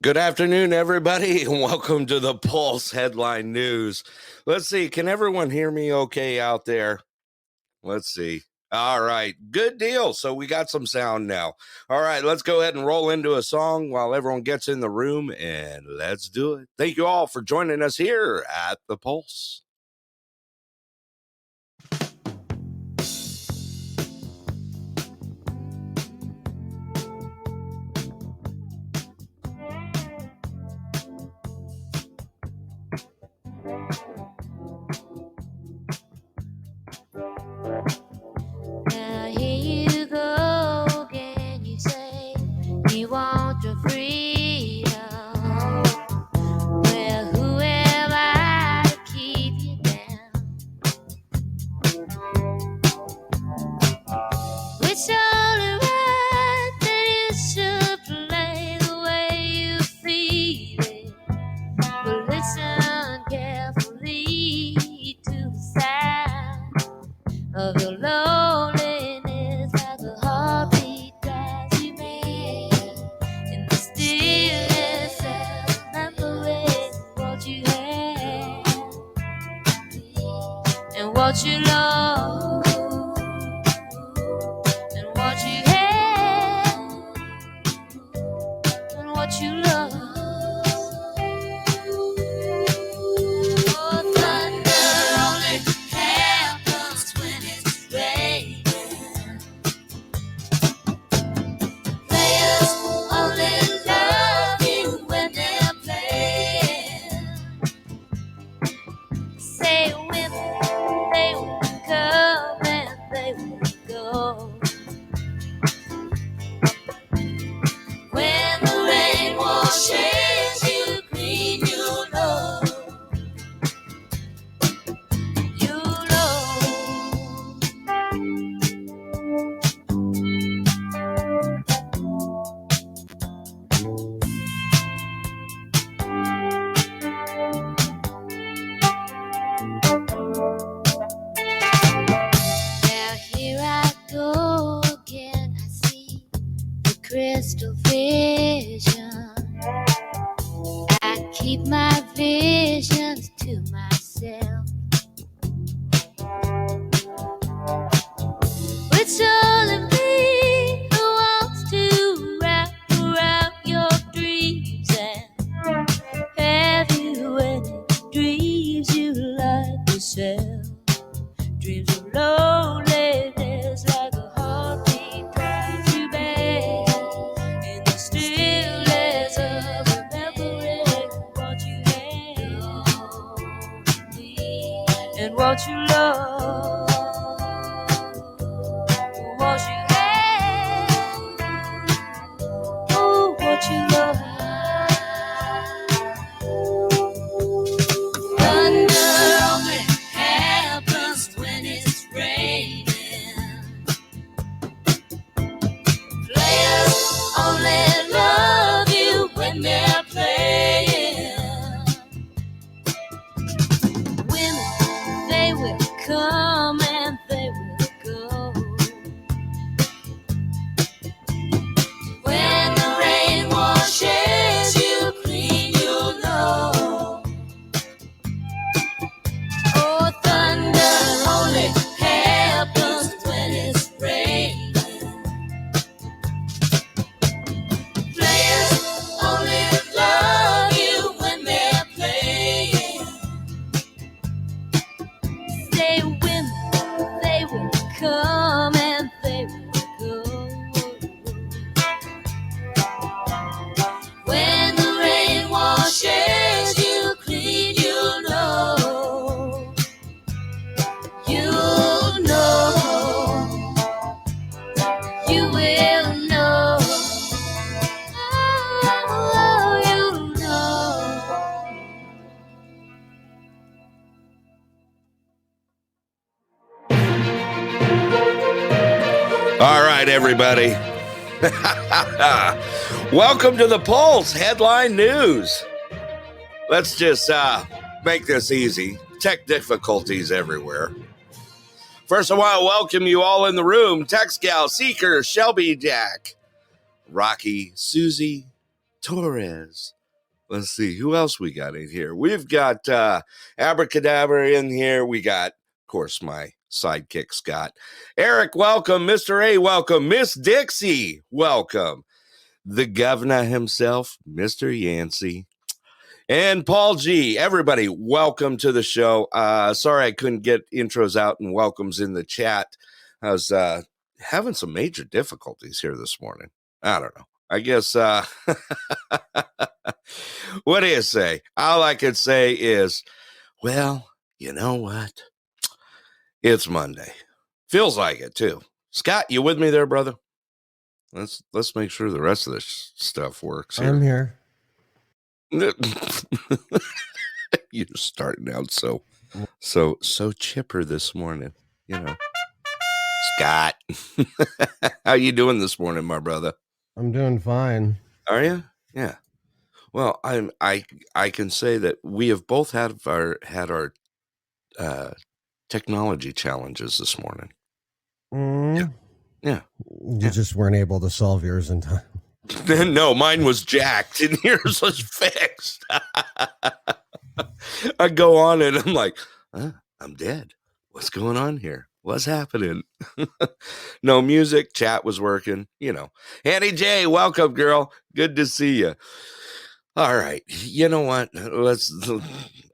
Good afternoon, everybody, and welcome to the Pulse Headline News. Let's see, can everyone hear me okay out there? Let's see. All right, good deal. So we got some sound now. All right, let's go ahead and roll into a song while everyone gets in the room, and let's do it. Thank you all for joining us here at the Pulse. Now here you go again, you say you want your freedom. Well, who am I to keep you down? It's only right that you should play the way you feel it. But listen carefully to the sound of your loneliness, like a heartbeat drives you mad. In the stillness of remembering what you had and what you lost and what you had and what you lost. Oh, thunder only happens when it's raining. Players only love you when they're playing. Say women, they will come and they will go. When the rain washes you clean, you know. You know. Now here I go again. I see the crystal vision. I keep my visions to myself. It's only me who wants to wrap around your dreams and have you any dreams you like yourself. Dreams of loneliness, like a heartbeat drives you back. In the stillness of remembering what you had and what you lost, what you had, oh, what you lost. Thunder only happens when it's raining. Players only love you when they're playing. Women, they will come and they will go. When the rain washes you clean, you know. Oh, thunder only happens when it's raining. Players only love you when they're playing. Say women, they will come and they will go. When the rain washes you clean, you know. You know. You will know. Oh, you know. All right, everybody. Welcome to the Pulse Headline News. Let's just make this easy. Tech difficulties everywhere. First, I want to welcome you all in the room. Tex Gal, Seeker, Shelby Jack, Rocky, Susie, Torres, Let's see who else we got in here. We've got Abracadabra in here. We got, of course, my sidekick Scott. Eric, welcome. Mr. A, welcome. Miss Dixie, welcome. The governor himself, Mr. Yancey. And Paul G. Everybody, welcome to the show. Sorry I couldn't get intros out and welcomes in the chat. I was having some major difficulties here this morning. I don't know. I guess, what do you say? All I could say is, well, you know what? It's Monday. Feels like it, too. Scott, you with me there, brother? Let's make sure the rest of this stuff works here. I'm here. You're starting out so chipper this morning, you know. Scott, how you doing this morning, my brother? I'm doing fine. Are you? Yeah. Well, I can say that we have both had our technology challenges this morning. Yeah. You just weren't able to solve yours in time. No, mine was jacked and yours was fixed. I go on and I'm like, I'm dead. What's going on here? What's happening? No music, chat was working, you know. Annie J, welcome, girl. Good to see you. All right. You know what?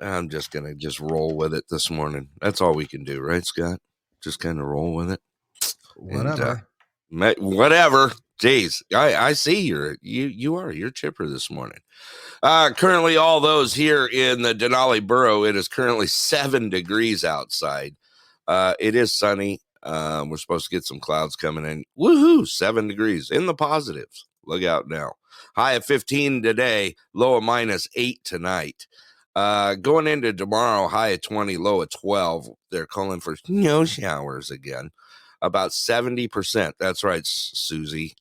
I'm just going to roll with it this morning. That's all we can do, right, Scott? Just kind of roll with it. Whatever. And, whatever. Jeez, I see you're chipper this morning. Currently, all those here in the Denali Borough, it is currently 7 degrees outside. It is sunny. We're supposed to get some clouds coming in. Woohoo! 7 degrees in the positives. Look out now. High of 15 today, low of -8 tonight. Going into tomorrow, high of 20, low of 12. They're calling for snow showers again. About 70%. That's right, Susie.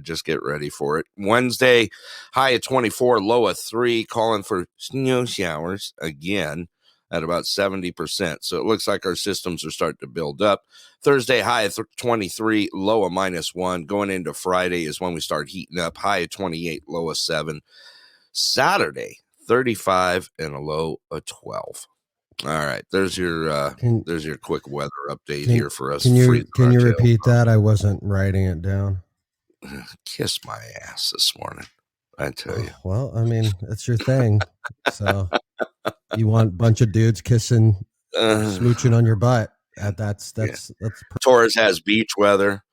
Just get ready for it. Wednesday, high of 24, low of 3, calling for snow showers again at about 70%. So it looks like our systems are starting to build up. Thursday, high of 23, low of -1. Going into Friday is when we start heating up. High of 28, low of 7. Saturday, 35 and a low of 12. All right, there's your quick weather update here for us. Can you repeat that? I wasn't writing it down. Kiss my ass this morning, I tell you. Well, I mean, it's your thing. So you want a bunch of dudes kissing, smooching on your butt. That's Torres has beach weather.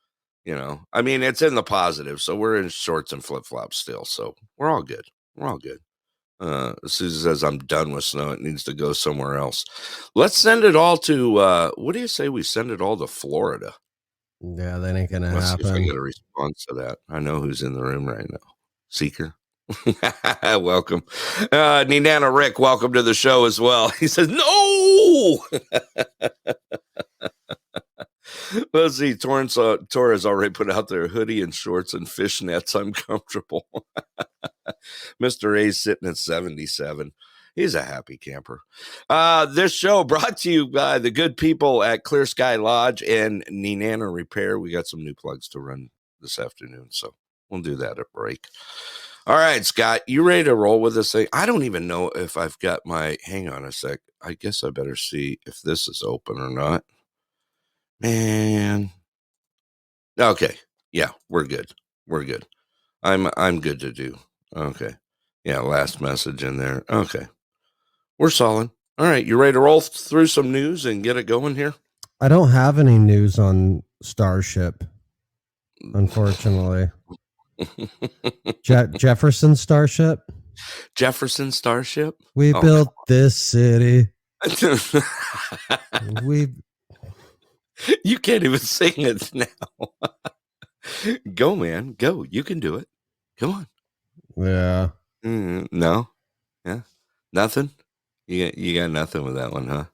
You know, I mean, it's in the positive, so we're in shorts and flip flops still, so we're all good. We're all good. Susan says I'm done with snow. It needs to go somewhere else. Let's send it all to what do you say we send it all to Florida? Yeah, that ain't gonna Let's happen. see if I get a response to that. I know who's in the room right now. Seeker. Welcome. Ninana Rick, welcome to the show as well. He says, no. Let's see. Torres already put out their hoodie and shorts and fishnets. I'm comfortable. Mr. A's sitting at 77. He's a happy camper. This show brought to you by the good people at Clear Sky Lodge and Ninana Repair. We got some new plugs to run this afternoon, so we'll do that at break. All right, Scott, you ready to roll with this thing? I don't even know if I've got my, hang on a sec. I guess I better see if this is open or not. Man. Okay. Yeah, we're good. We're good. I'm good to do. Okay. Yeah, last message in there. Okay. We're solid. All right, you ready to roll through some news and get it going here? I don't have any news on Starship, unfortunately. Jefferson Starship? Jefferson Starship? We built this city. You can't even sing it now. Go, man. Go. You can do it. Come on. Yeah. No. Yeah. Nothing. You got nothing with that one, huh?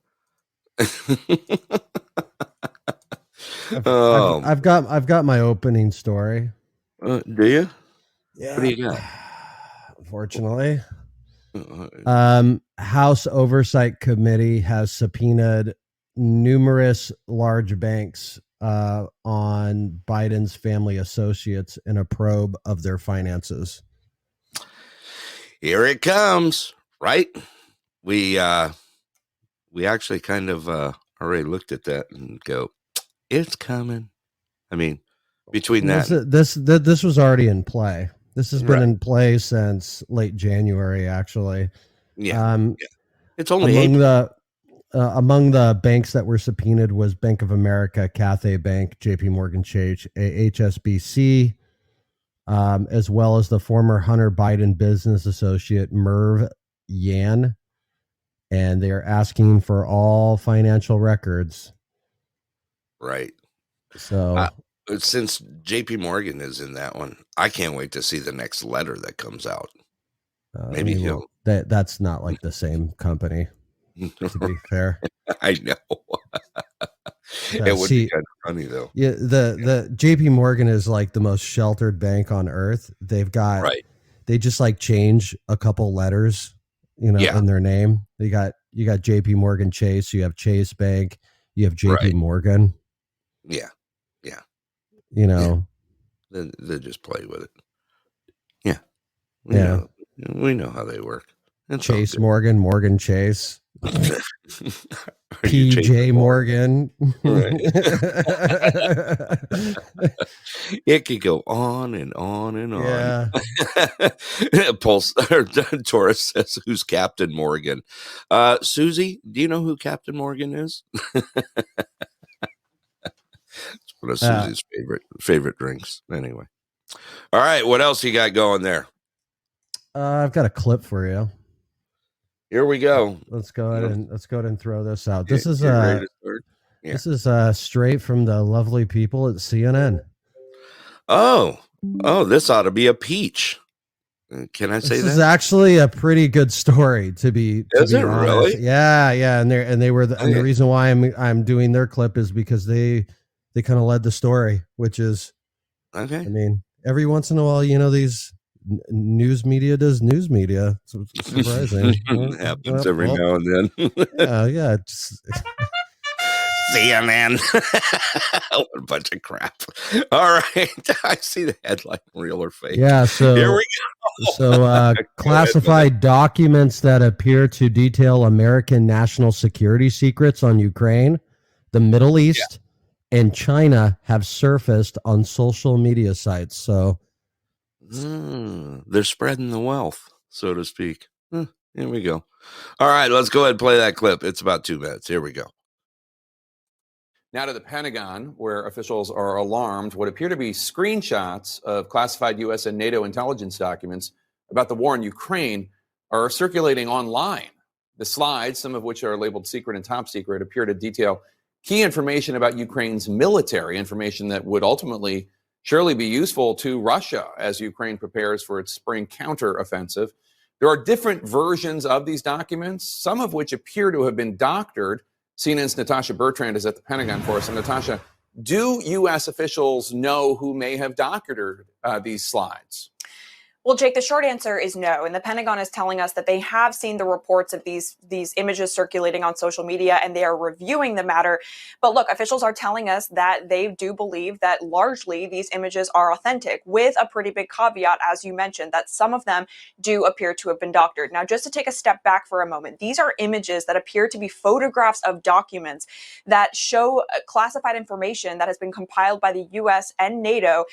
I've got my opening story. Do you? Yeah. What do you got? Unfortunately, House Oversight Committee has subpoenaed numerous large banks on Biden's family associates in a probe of their finances. Here it comes, right? We actually kind of already looked at that and go, it's coming. I mean, between that, This was already in play. This has been Right. in play since late January, actually. yeah, it's only Among the banks that were subpoenaed was Bank of America, Cathay Bank, J.P. Morgan Chase, HSBC, as well as the former Hunter Biden business associate Merv Yan, and they are asking for all financial records. right. So Since JP Morgan is in that one, I can't wait to see the next letter that comes out. Maybe he'll. That's not like the same company, to be fair. I know. It would be kind of funny though. Yeah, the JP Morgan is like the most sheltered bank on earth. They've got they just like change a couple letters, in their name. You got JP Morgan Chase, you have Chase Bank, you have JP Morgan. Yeah. They just play with it. Yeah. We know how they work. It's Chase Morgan Chase. PJ Morgan. It could go on and on and on. Yeah. Taurus says, who's Captain Morgan? Susie, do you know who Captain Morgan is? It's one of Susie's favorite drinks. Anyway. All right. What else you got going there? I've got a clip for you. Here we go. Let's go ahead and throw this out. This is this is straight from the lovely people at CNN. Oh, this ought to be a peach. Can I say that? This is actually a pretty good story to be honest. Really? Yeah, and they were and the reason why I'm doing their clip is because they kind of led the story, which is okay. I mean, every once in a while, these news media does news media. It's surprising. It happens every now and then. Yeah. CNN. What a bunch of crap. All right. I see the headline, real or fake. Yeah. So here we go. So classified documents that appear to detail American national security secrets on Ukraine, the Middle East, and China have surfaced on social media sites. So they're spreading the wealth, so to speak. Here we go. All right, let's go ahead and play that clip. It's about 2 minutes. Here we go. Now to the Pentagon, where officials are alarmed. What appear to be screenshots of classified U.S. and NATO intelligence documents about the war in Ukraine are circulating online. The slides, some of which are labeled secret and top secret, appear to detail key information about Ukraine's military, information that would ultimately surely be useful to Russia as Ukraine prepares for its spring counteroffensive. There are different versions of these documents, some of which appear to have been doctored. CNN's Natasha Bertrand is at the Pentagon for us. And Natasha, do U.S. officials know who may have doctored these slides? Well, Jake, the short answer is no. And the Pentagon is telling us that they have seen the reports of these images circulating on social media and they are reviewing the matter. But look, officials are telling us that they do believe that largely these images are authentic, with a pretty big caveat, as you mentioned, that some of them do appear to have been doctored. Now, just to take a step back for a moment, these are images that appear to be photographs of documents that show classified information that has been compiled by the U.S. and NATO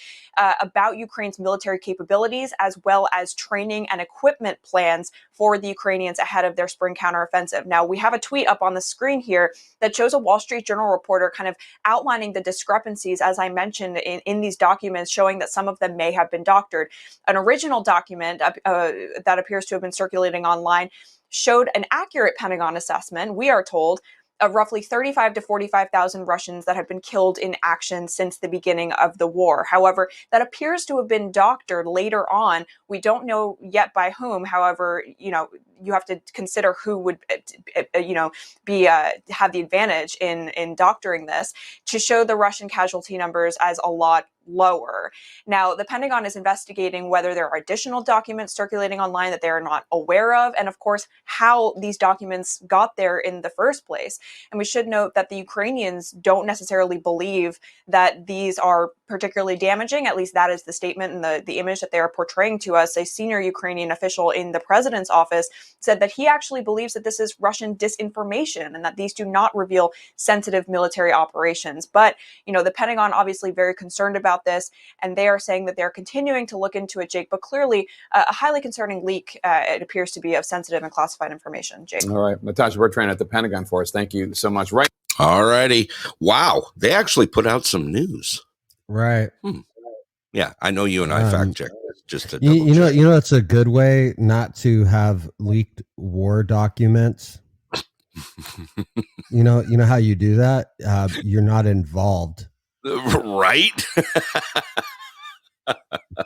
about Ukraine's military capabilities, as well as training and equipment plans for the Ukrainians ahead of their spring counteroffensive. Now, we have a tweet up on the screen here that shows a Wall Street Journal reporter kind of outlining the discrepancies, as I mentioned, in these documents, showing that some of them may have been doctored. An original document that appears to have been circulating online showed an accurate Pentagon assessment, we are told, of roughly 35 to 45,000 Russians that have been killed in action since the beginning of the war. However, that appears to have been doctored later on. We don't know yet by whom. However, you have to consider who would, be have the advantage in doctoring this, to show the Russian casualty numbers as a lot lower. Now, the Pentagon is investigating whether there are additional documents circulating online that they're not aware of, and of course, how these documents got there in the first place. And we should note that the Ukrainians don't necessarily believe that these are particularly damaging. At least that is the statement and the image that they are portraying to us. A senior Ukrainian official in the president's office said that he actually believes that this is Russian disinformation and that these do not reveal sensitive military operations. But, the Pentagon obviously very concerned about this, and they are saying that they're continuing to look into it, Jake, but clearly a highly concerning leak, it appears to be, of sensitive and classified information, Jake. All right. Natasha Bertrand at the Pentagon for us. Thank you so much. Right. All righty. Wow. They actually put out some news. Right. Yeah. I know you and I fact checked this just to You double check. know, it's a good way not to have leaked war documents. You know how you do that? You're not involved. Right?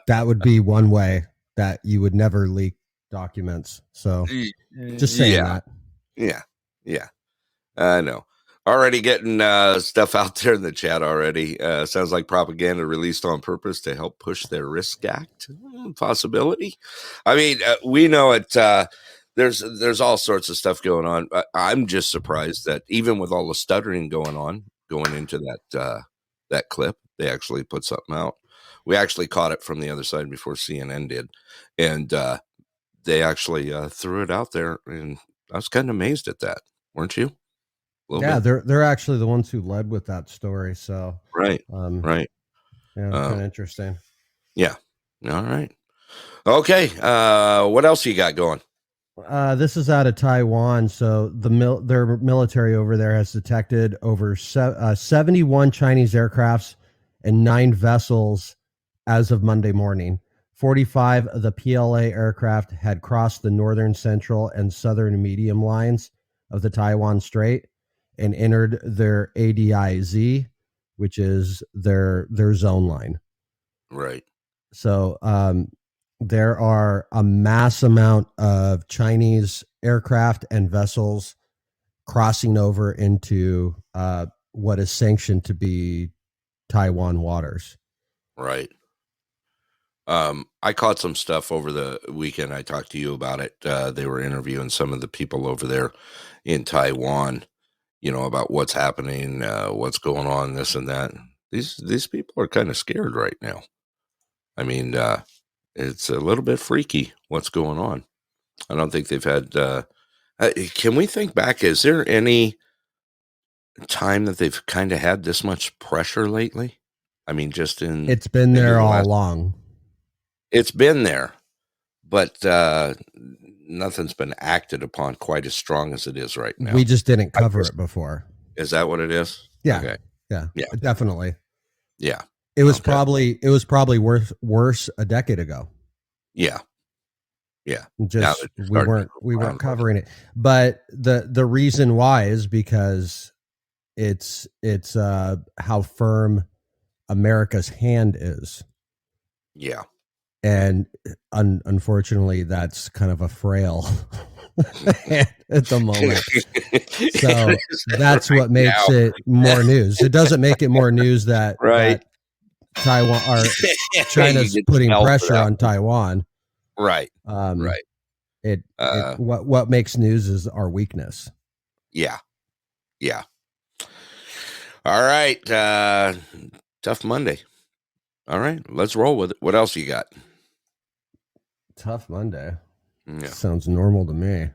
That would be one way that you would never leak documents. So just saying that. Yeah. I know. Already getting stuff out there in the chat already. Sounds like propaganda released on purpose to help push their Risk Act possibility. I mean, we know it. There's all sorts of stuff going on. I'm just surprised that even with all the stuttering going into that clip, they actually put something out. We actually caught it from the other side before CNN did, and they actually threw it out there, and I was kind of amazed at that, weren't you? Yeah, they're actually the ones who led with that story. So right. Yeah, kind of interesting. Yeah. All right. Okay. What else you got going? This is out of Taiwan. So their military over there has detected over 71 Chinese aircrafts and 9 vessels as of Monday morning. 45 of the PLA aircraft had crossed the northern, central, and southern medium lines of the Taiwan Strait and entered their ADIZ, which is their zone line. Right. So there are a mass amount of Chinese aircraft and vessels crossing over into what is sanctioned to be Taiwan waters. Right. I caught some stuff over the weekend. I talked to you about it. They were interviewing some of the people over there in Taiwan, about what's happening, what's going on, this and that. These people are kind of scared right now. I mean, it's a little bit freaky what's going on. I don't think they've had. Can we think back? Is there any time that they've kind of had this much pressure lately? I mean, just in it's been there all along. It's been there, but nothing's been acted upon quite as strong as it is right now. We just didn't cover it before. Is that what it is? Yeah. Okay. Yeah. Definitely. Yeah. It was probably worse a decade ago. Yeah. Yeah. Just we weren't covering it. But the reason why is because it's how firm America's hand is. Yeah. And unfortunately, that's kind of a frail at the moment. So that's what makes it more news. It doesn't make it more news that that Taiwan or China's putting pressure on Taiwan. Right. Right. What makes news is our weakness. Yeah. Yeah. All right. Tough Monday. All right. Let's roll with it. What else you got? Tough Monday. Yeah. Sounds normal to me.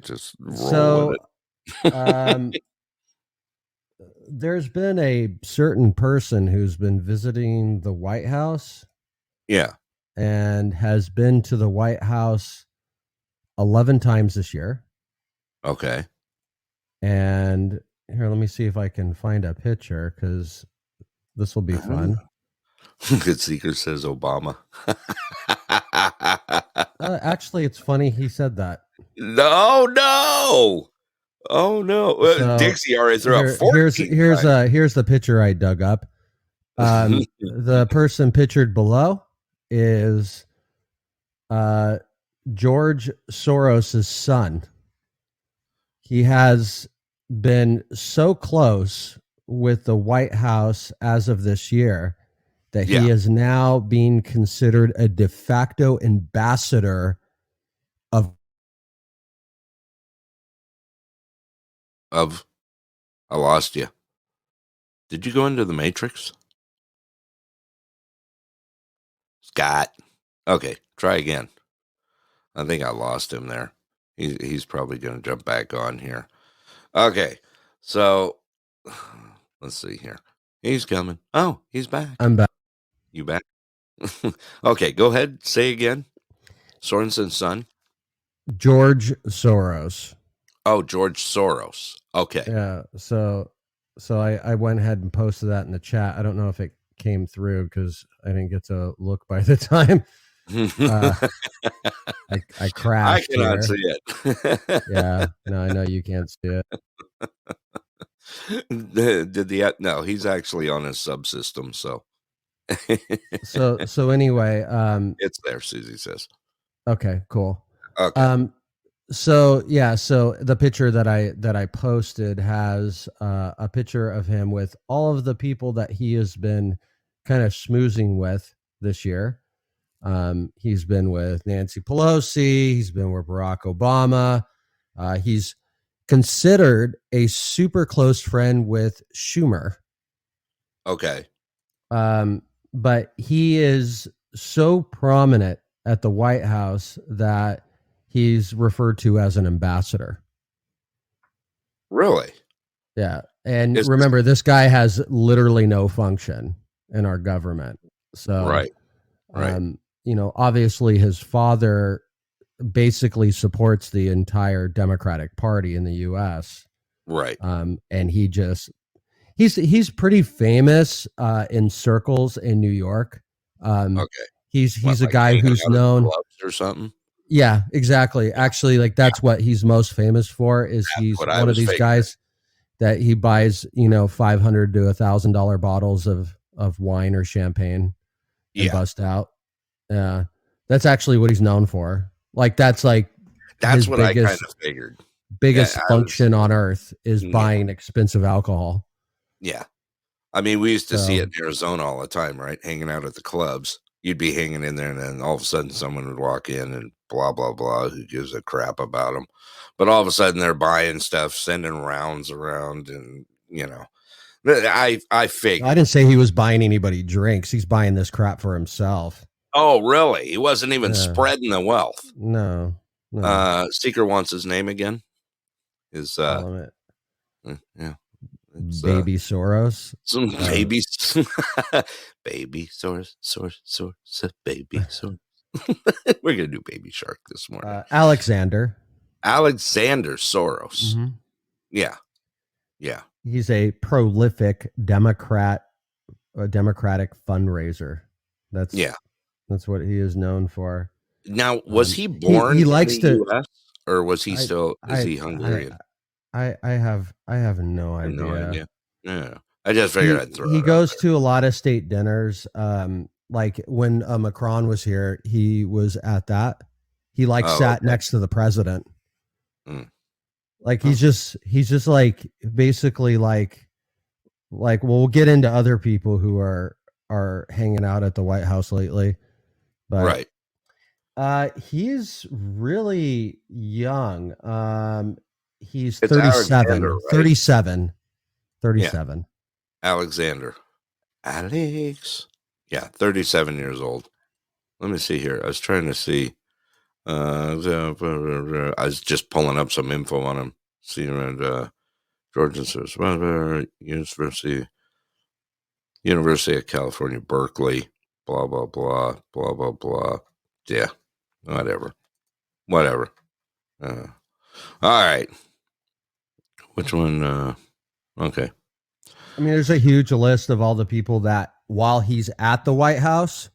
Just roll with it. There's been a certain person who's been visiting the White House. Yeah. And has been to the White House 11 times this year. Okay. And here, let me see if I can find a picture because this will be fun. Good Seeker says Obama. Actually, it's funny he said that. No. Oh no! So, Dixie already threw up 14 here's the picture I dug up. The person pictured below is George Soros' son. He has been so close with the White House as of this year that he Yeah. is now being considered a de facto ambassador of I lost you. Did you go into the Matrix? Scott. Okay, try again. I think I lost him there. He's probably going to jump back on here. Okay, so let's see here. He's coming. Oh, he's back. I'm back. You back? Okay, go ahead. Say again. Sorensen's son. George Soros. Oh, George Soros. Okay. Yeah. So I went ahead and posted that in the chat. I don't know if it came through because I didn't get to look by the time I crashed. I cannot here. see it. Yeah. No, I know you can't see it. No, he's actually on his subsystem, so So anyway, it's there, Susie says. okay, cool. Okay. So the picture that I posted has a picture of him with all of the people that he has been kind of schmoozing with this year. He's been with Nancy Pelosi. He's been with Barack Obama. He's considered a super close friend with Schumer. Okay. But he is so prominent at the White House that he's referred to as an ambassador. Really? Yeah. And remember, this guy has literally no function in our government. So, right. Obviously his father basically supports the entire Democratic Party in the US. Right. And he's pretty famous in circles in New York. Okay. He's a guy who's known or something. Yeah, exactly. Actually, like that's what he's most famous for is he's one of these guys that he buys, $500 to $1,000 bottles of wine or champagne and bust out. Yeah. That's actually what he's known for. Like that's what I kind of figured. Biggest function on earth is buying expensive alcohol. Yeah. I mean, we used to see it in Arizona all the time, right? Hanging out at the clubs. You'd be hanging in there, and then all of a sudden someone would walk in and blah, blah, blah. Who gives a crap about them? But all of a sudden they're buying stuff, sending rounds around, and, I figured. I didn't say he was buying anybody drinks. He's buying this crap for himself. Oh, really? He wasn't even spreading the wealth. No. Seeker wants his name again. Yeah. It's, baby Soros. Some baby baby Soros, baby Soros. We're gonna do Baby Shark this morning. Alexander Soros. Mm-hmm. Yeah. He's a prolific Democratic fundraiser. That's what he is known for. Now, was he born he likes in the to, US, or was he is he Hungarian? I have no idea. No idea. Yeah. I just figured I'd throw it. He goes to a lot of state dinners. Like when Macron was here, he was at that. He sat next to the president. Mm. Like he's just like basically like we'll get into other people who are hanging out at the White House lately. But he's really young. He's 37. Right? 37. Yeah. Alexander. Alex. Yeah, 37 years old. Let me see here. I was trying to see. I was just pulling up some info on him. See around Georgia University of California, Berkeley. Blah blah blah blah blah blah. Yeah, whatever. All right. Which one? Okay. I mean, there's a huge list of all the people that while he's at the White House,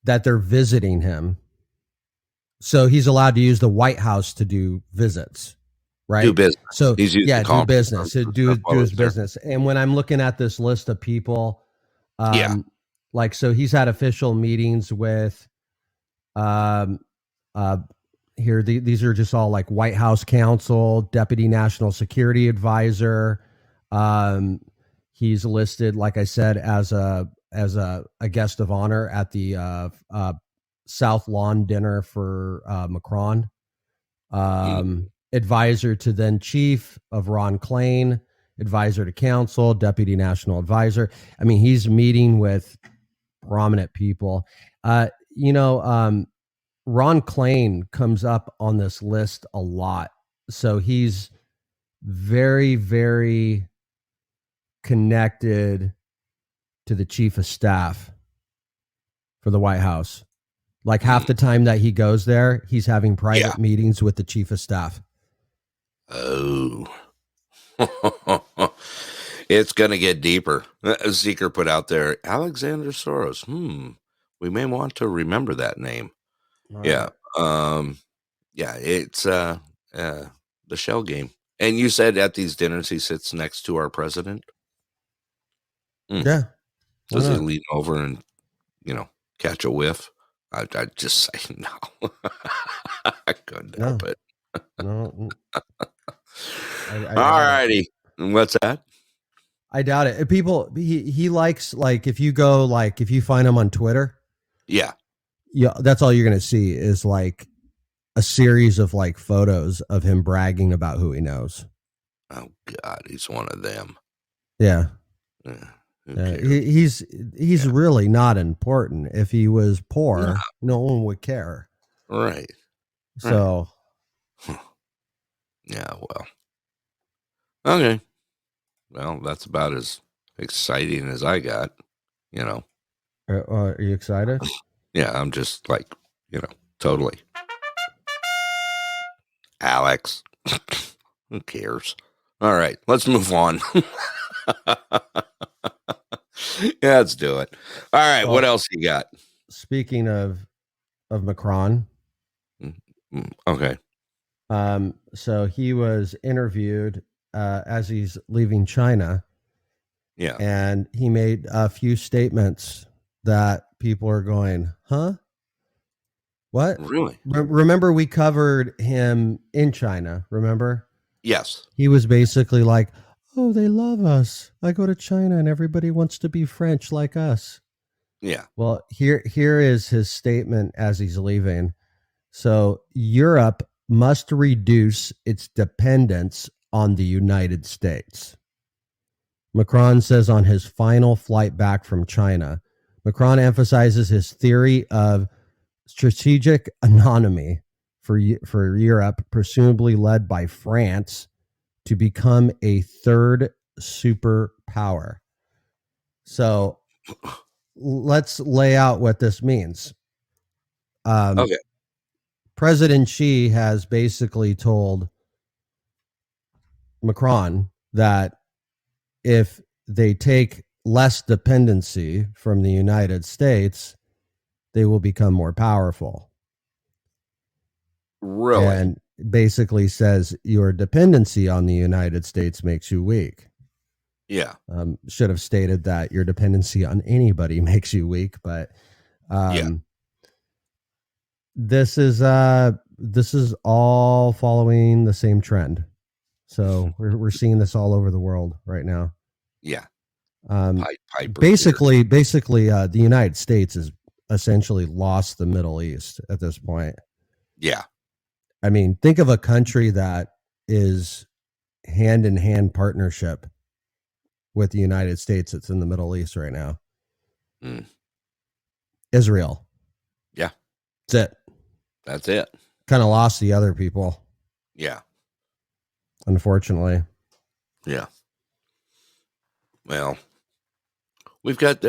that they're visiting him. So he's allowed to use the White House to do visits, right? Do business. So he's do business. Do his business. And when I'm looking at this list of people, like so he's had official meetings with here these are just all like White House counsel, deputy national security advisor, He's listed, like I said, as a guest of honor at the South Lawn dinner for Macron. Advisor to then chief of Ron Klain, advisor to council, deputy national advisor. I mean, he's meeting with prominent people. Ron Klain comes up on this list a lot. So he's very, very connected to the chief of staff for the White House. Like half the time that he goes there, he's having private meetings with the chief of staff. Oh. It's going to get deeper. Zeker put out there, Alexander Soros. We may want to remember that name. Yeah. It's the shell game. And you said at these dinners he sits next to our president? Yeah. Does he lean over and, catch a whiff? I'd just say no. I couldn't help it. No. All righty. What's that? I doubt it. People, he likes, like, if you find him on Twitter. Yeah, that's all you're going to see is like a series of like photos of him bragging about who he knows. Oh God, he's one of them. Yeah. He's really not important. If he was poor, no one would care. Right. So. Yeah, well. Okay. Well, that's about as exciting as I got, Are you excited? Yeah, I'm just like, totally. Alex. Who cares? All right, let's move on. Yeah, let's do it. All right, what else you got? Speaking of Macron. Okay. So he was interviewed as he's leaving China. Yeah. And he made a few statements that people are going, huh? What? Really? Remember we covered him in China, remember? Yes. He was basically like, oh, they love us. I go to China and everybody wants to be French like us. Yeah. Well, here is his statement as he's leaving. So Europe must reduce its dependence on the United States. Macron says on his final flight back from China, Macron emphasizes his theory of strategic autonomy for Europe, presumably led by France, to become a third superpower. So let's lay out what this means. Okay. President Xi has basically told Macron that if they take less dependency from the United States, they will become more powerful. Really? And basically says your dependency on the United States makes you weak. Yeah. Should have stated that your dependency on anybody makes you weak, but this is all following the same trend. So we're seeing this all over the world right now. Yeah. Basically, the United States has essentially lost the Middle East at this point. Yeah. I mean, think of a country that is hand-in-hand partnership with the United States that's in the Middle East right now. Israel. Yeah. That's it. Kind of lost the other people. Yeah. Unfortunately. Yeah. Well, we've got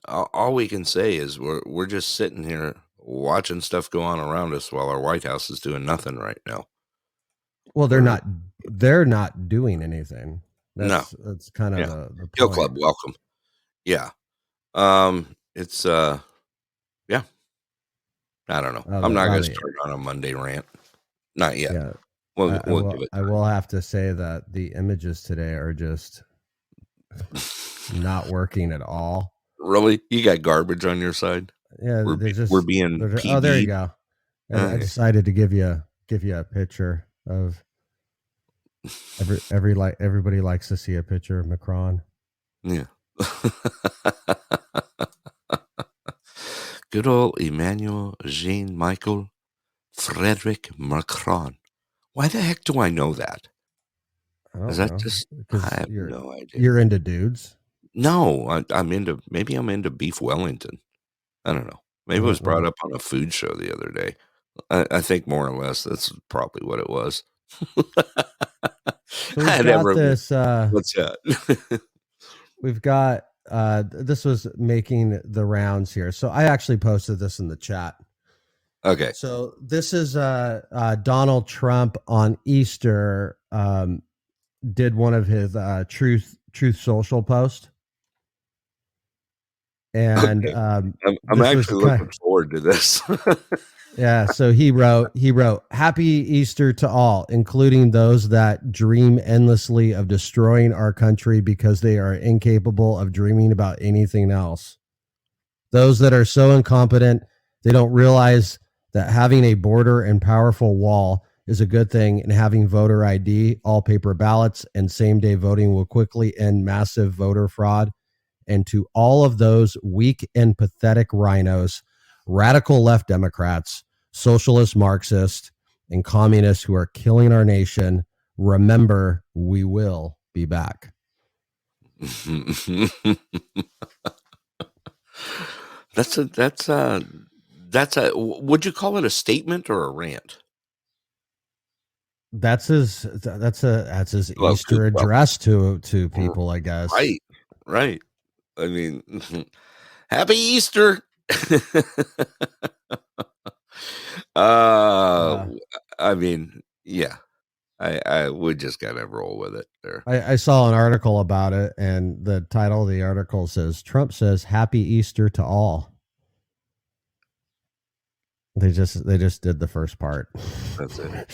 all we can say is we're just sitting here watching stuff go on around us while our White House is doing nothing right now. Well, they're not doing anything. That's kind of the Hill Club, welcome. Yeah. It's I don't know. I'm not going to start on a Monday rant. Not yet. Yeah. We'll give it I will have to say that the images today are just not working at all. Really? You got garbage on your side? Yeah, we're being oh, there you go. I decided to give you a picture of Everybody likes to see a picture of Macron. Yeah. Good old Emmanuel Jean Michael Frederick Macron. Why the heck do I know that? I don't Is that know, just? because I have no idea. you're into dudes. No, I'm into. Maybe I'm into beef Wellington. I don't know. Maybe it was brought up on a food show the other day. I think more or less that's probably what it was. So we've got this. What's that? We've got this was making the rounds here. So I actually posted this in the chat. Okay. So this is Donald Trump on Easter did one of his Truth Social post. And okay. I'm actually looking forward to this. Yeah, so he wrote, "Happy Easter to all, including those that dream endlessly of destroying our country because they are incapable of dreaming about anything else. Those that are so incompetent, they don't realize that having a border and powerful wall is a good thing, and having voter ID, all paper ballots, and same-day voting will quickly end massive voter fraud. And to all of those weak and pathetic rhinos, radical left Democrats, socialist Marxists, and communists who are killing our nation, remember, we will be back." That's a would you call it a statement or a rant? That's his Easter address to people, I guess. Right. I mean, happy Easter. I mean, yeah. I would just gotta roll with it there. I saw an article about it, and the title of the article says, "Trump says Happy Easter to all." They just did the first part. That's it.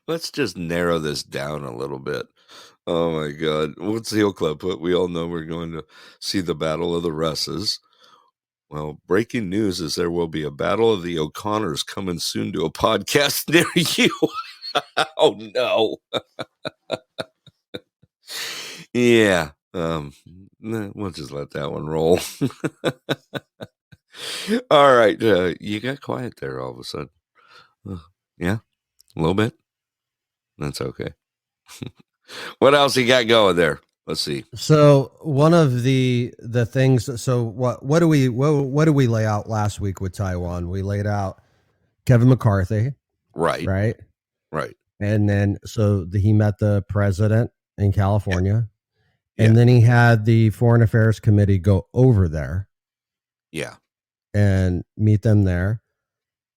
Let's just narrow this down a little bit. Oh my God. What's the old club? We all know we're going to see the Battle of the Russes. Well, breaking news is there will be a Battle of the O'Connors coming soon to a podcast near you. Oh no. Yeah. We'll just let that one roll. All right. You got quiet there all of a sudden. Yeah. A little bit. That's okay. What else you got going there? Let's see. So one of the things. So what do we lay out last week with Taiwan? We laid out Kevin McCarthy, right, and then he met the president in California, and then he had the Foreign Affairs Committee go over there, and meet them there.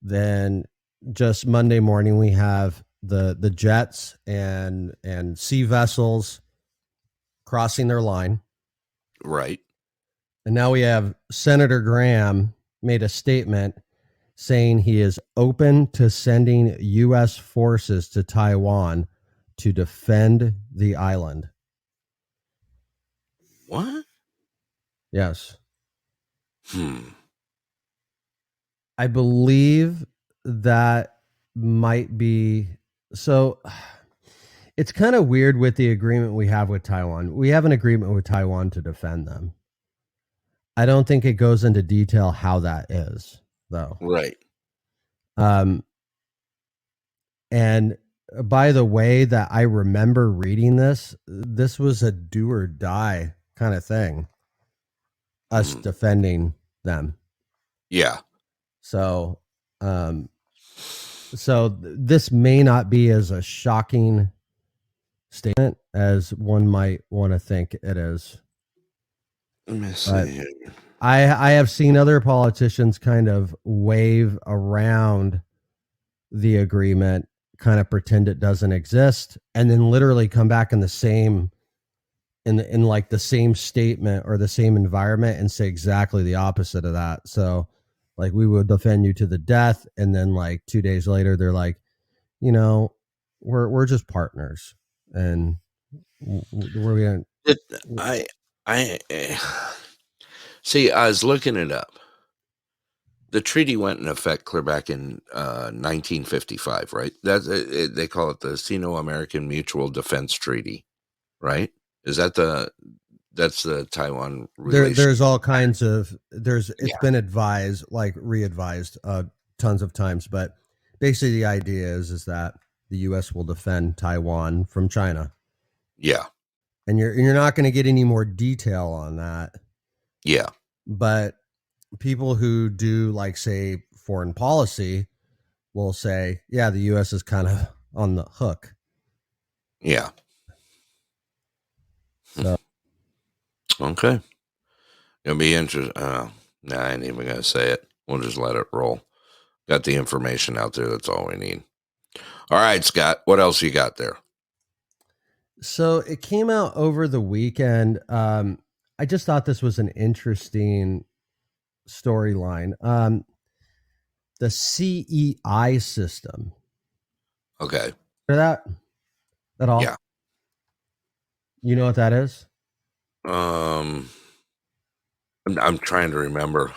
Then just Monday morning we have the jets and sea vessels crossing their line. Right. And now we have Senator Graham made a statement saying he is open to sending U.S. forces to Taiwan to defend the island. What? Yes. I believe that might be so. It's kind of weird with the agreement we have with Taiwan. We have an agreement with Taiwan to defend them. I don't think it goes into detail how that is, though. Right. And by the way that I remember reading this was a do or die kind of thing. Us defending them. Yeah. So, this may not be as a shocking statement as one might want to think it is. Let me see. I have seen other politicians kind of wave around the agreement, kind of pretend it doesn't exist, and then literally come back in the same in like the same statement or the same environment and say exactly the opposite of that. So like, we will defend you to the death, and then like 2 days later they're like, we're just partners, and we're gonna. I see. I was looking it up. the treaty went in effect clear back in 1955, right? They call it the Sino-American Mutual Defense Treaty, right? Is that that's the Taiwan relation? There's all kinds of it's Yeah. been advised, like re-advised tons of times, but basically the idea is that the U.S. will defend Taiwan from China, Yeah, and you're not going to get any more detail on that. yeah, But people who do, like, say, foreign policy will say, yeah, the U.S. is kind of on the hook. yeah. So Okay. It'll be interesting. Nah, I ain't even going to say it. We'll just let it roll. Got the information out there. That's all we need. All right, Scott, what else you got there? So it came out over the weekend. I just thought this was an interesting storyline. The CEI system. Okay. Hear that at all? Yeah. You know what that is? I'm trying to remember.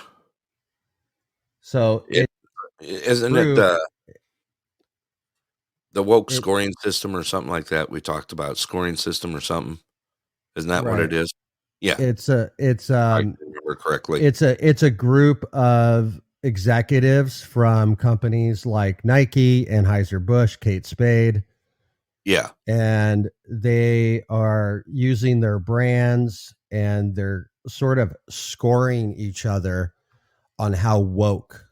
So Isn't it the woke scoring system or something like that? We talked about scoring system or something. Isn't that what Right. it is? Yeah. it's I remember correctly. it's a group of executives from companies like Nike, Anheuser-Busch, Kate Spade, Yeah. and they are using their brands and they're sort of scoring each other on how woke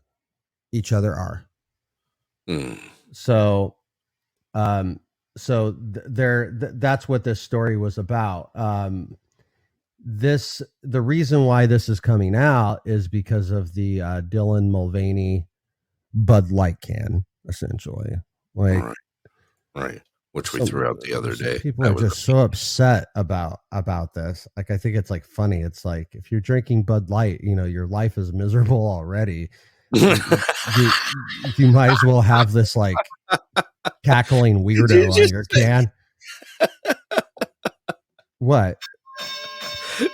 each other are. Mm. So that's what this story was about. The reason why this is coming out is because of the Dylan Mulvaney Bud Light can, essentially. Like, right. Which we threw out the other day. People That are was just so upset about this. Like, I think it's like funny. It's like, if you're drinking Bud Light, your life is miserable already. you might as well have this like cackling weirdo on your can. What?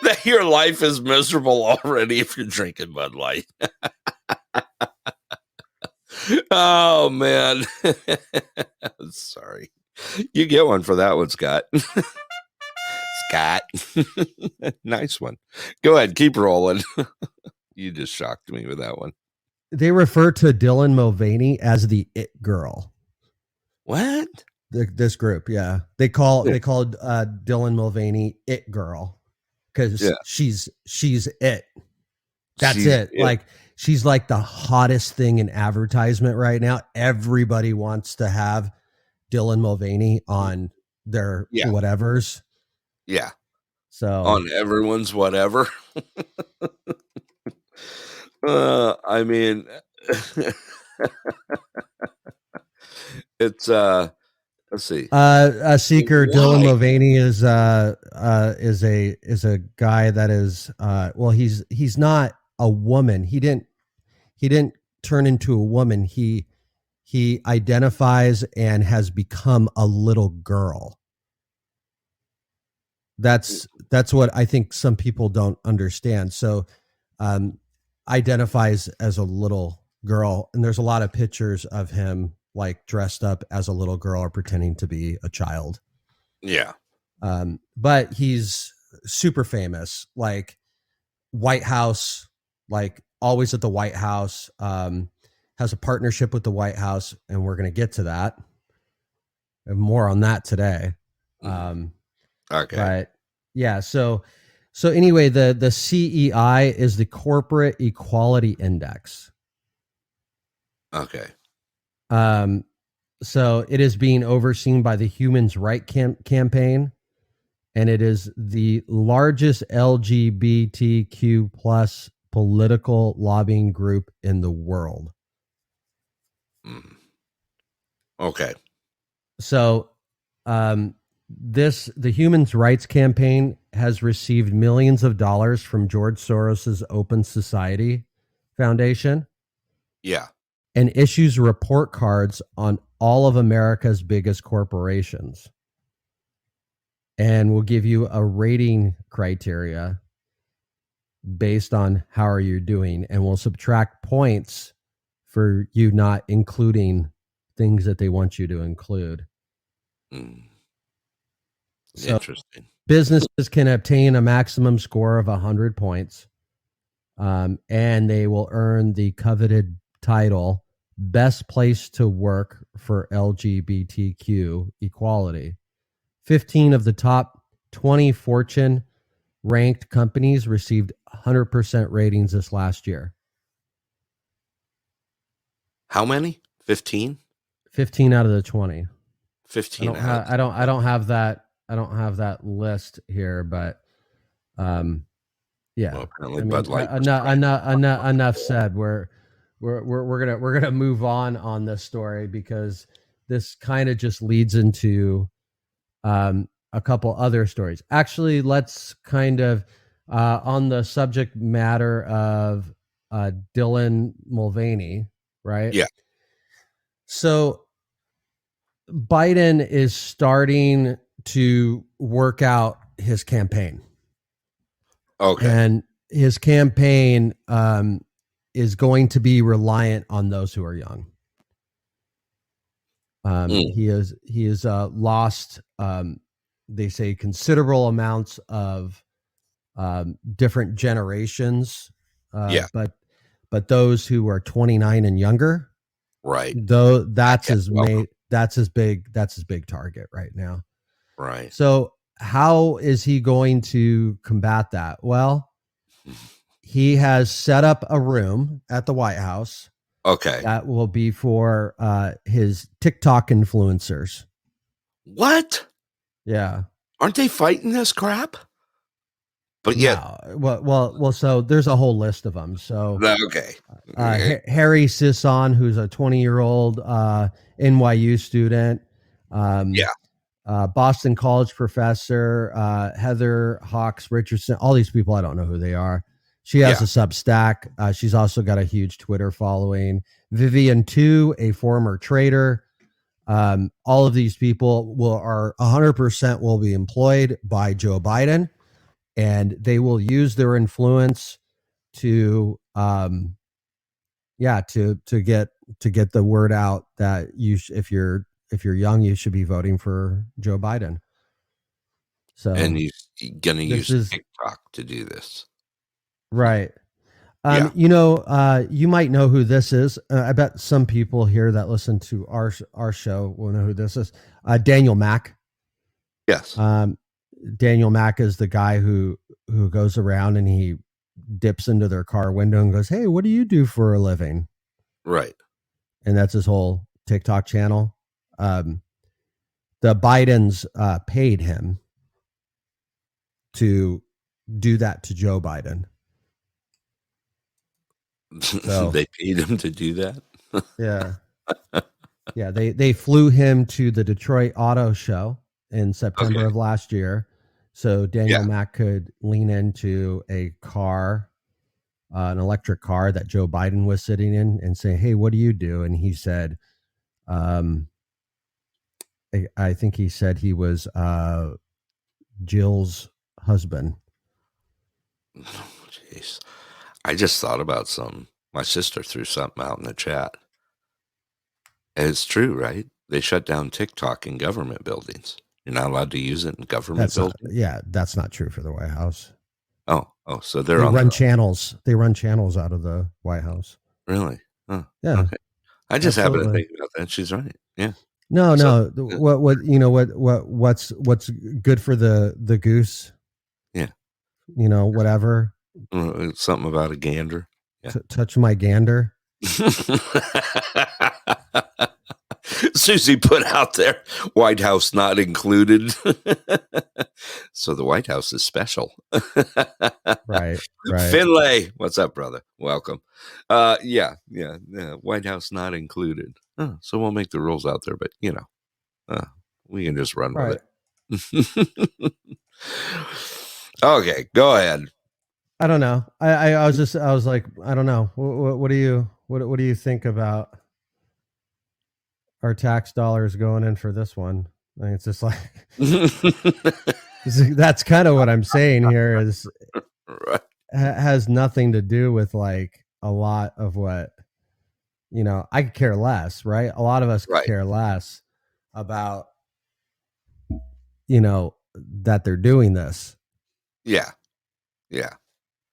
That your life is miserable already if you're drinking Bud Light. Oh man. Sorry. You get one for that one, Scott. Scott. Nice one. Go ahead, keep rolling. You just shocked me with that one. They refer to Dylan Mulvaney as the it girl. What? This group, yeah. They called Dylan Mulvaney it girl because she's it. That's it. Like, she's like the hottest thing in advertisement right now. Everybody wants to have Dylan Mulvaney on their whatevers. Yeah. So on everyone's whatever. I mean, it's let's see. A seeker, Dylan Mulvaney is a guy that is well, he's not a woman. He didn't turn into a woman. He identifies and has become a little girl. That's what I think some people don't understand. So identifies as a little girl, and there's a lot of pictures of him like dressed up as a little girl or pretending to be a child. Yeah. But he's super famous, like White House, like always at the White House, has a partnership with the White House, and we're going to get to that. And more on that today. Okay. But yeah, so anyway, the CEI is the Corporate Equality Index. Okay. So it is being overseen by the Human Rights Campaign, and it is the largest LGBTQ plus political lobbying group in the world. Okay. So, the Human Rights Campaign has received millions of dollars from George Soros's Open Society Foundation. Yeah. And issues report cards on all of America's biggest corporations. And will give you a rating criteria. based on how are you doing, and will subtract points for you not including things that they want you to include. Mm. So Interesting. businesses can obtain a maximum score of 100 points, and they will earn the coveted title Best Place to Work for LGBTQ Equality. 15 of the top 20 Fortune ranked companies received 100% ratings this last year. How many? 15? 15 out of the 20. 15 I don't have that list here, but yeah. Well, apparently Bud Light was enough said. We're gonna move on this story, because this kind of just leads into a couple other stories. Actually, let's kind of on the subject matter of Dylan Mulvaney, right? Yeah. So Biden is starting to work out his campaign. Okay. And his campaign is going to be reliant on those who are young. He has lost, they say, considerable amounts of different generations. But those who are 29 and younger, Right. though, that's his big target right now. Right. So how is he going to combat that? Well, he has set up a room at the White House. Okay. That will be for his TikTok influencers. What? Yeah. Aren't they fighting this crap? But yeah. No. Well. So there's a whole list of them. So Okay. Harry Sisson, who's a 20-year-old NYU student. Boston College professor, Heather Hawks Richardson. All these people, I don't know who they are. She has a Substack. She's also got a huge Twitter following. Vivian Tu, a former trader. All of these people are 100% will be employed by Joe Biden, and they will use their influence to get the word out that if you're young, you should be voting for Joe Biden. So, and he's going to use TikTok to do this. Right. You might know who this is. I bet some people here that listen to our show will know who this is. Daniel Mack. Yes. Daniel Mack is the guy who goes around and he dips into their car window and goes, "Hey, what do you do for a living?" Right. And that's his whole TikTok channel. The Bidens paid him to do that to Joe Biden. So, they paid him to do that. Yeah. Yeah. They flew him to the Detroit Auto Show in September of last year. So Daniel Mack could lean into a car, an electric car that Joe Biden was sitting in, and say, "Hey, what do you do?" And he said, I think he said he was Jill's husband. Jeez. I just thought about something. My sister threw something out in the chat. And it's true, right? They shut down TikTok in government buildings. You're not allowed to use it in government buildings. That's not true for the White House. Oh, so they run channels. They run channels out of the White House. Really? Oh, yeah. Okay. I just happened to think about that. She's right. Yeah. No. What's good for the goose? Yeah. Whatever. Something about a gander. Yeah. Touch my gander. Susie put out there, White House not included. So the White House is special. Right. Finlay, what's up, brother? Welcome. Yeah. White House not included. So we'll make the rules out there, but we can just run with it. Okay, go ahead. I don't know. I was like, I don't know. What do you think about our tax dollars going in for this one? I mean, it's just like that's kind of what I'm saying here is, right. has nothing to do with like a lot of what, I could care less, right? A lot of us could Right. care less about, that they're doing this. Yeah. Yeah.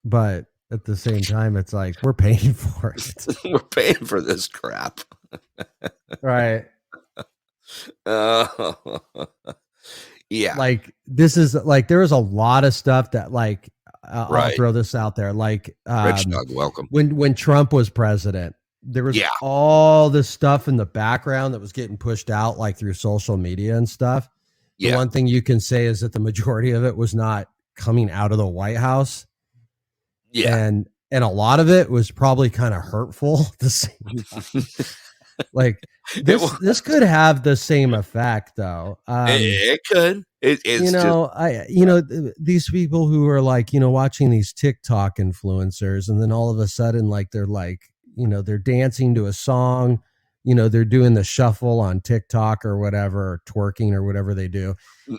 But at the same time, it's like we're paying for it. We're paying for this crap. Right. Yeah. Like this is like there is a lot of stuff that like I'll Right. throw this out there. Like Rich Doug, welcome. when Trump was president, there was Yeah. all this stuff in the background that was getting pushed out like through social media and stuff. The Yeah. one thing you can say is that the majority of it was not coming out of the White House. Yeah. And a lot of it was probably kind of hurtful at the same time. Like this could have the same effect though. It could. It's These people who are like, watching these TikTok influencers, and then all of a sudden, like they're like, they're dancing to a song, they're doing the shuffle on TikTok or whatever, or twerking or whatever they do,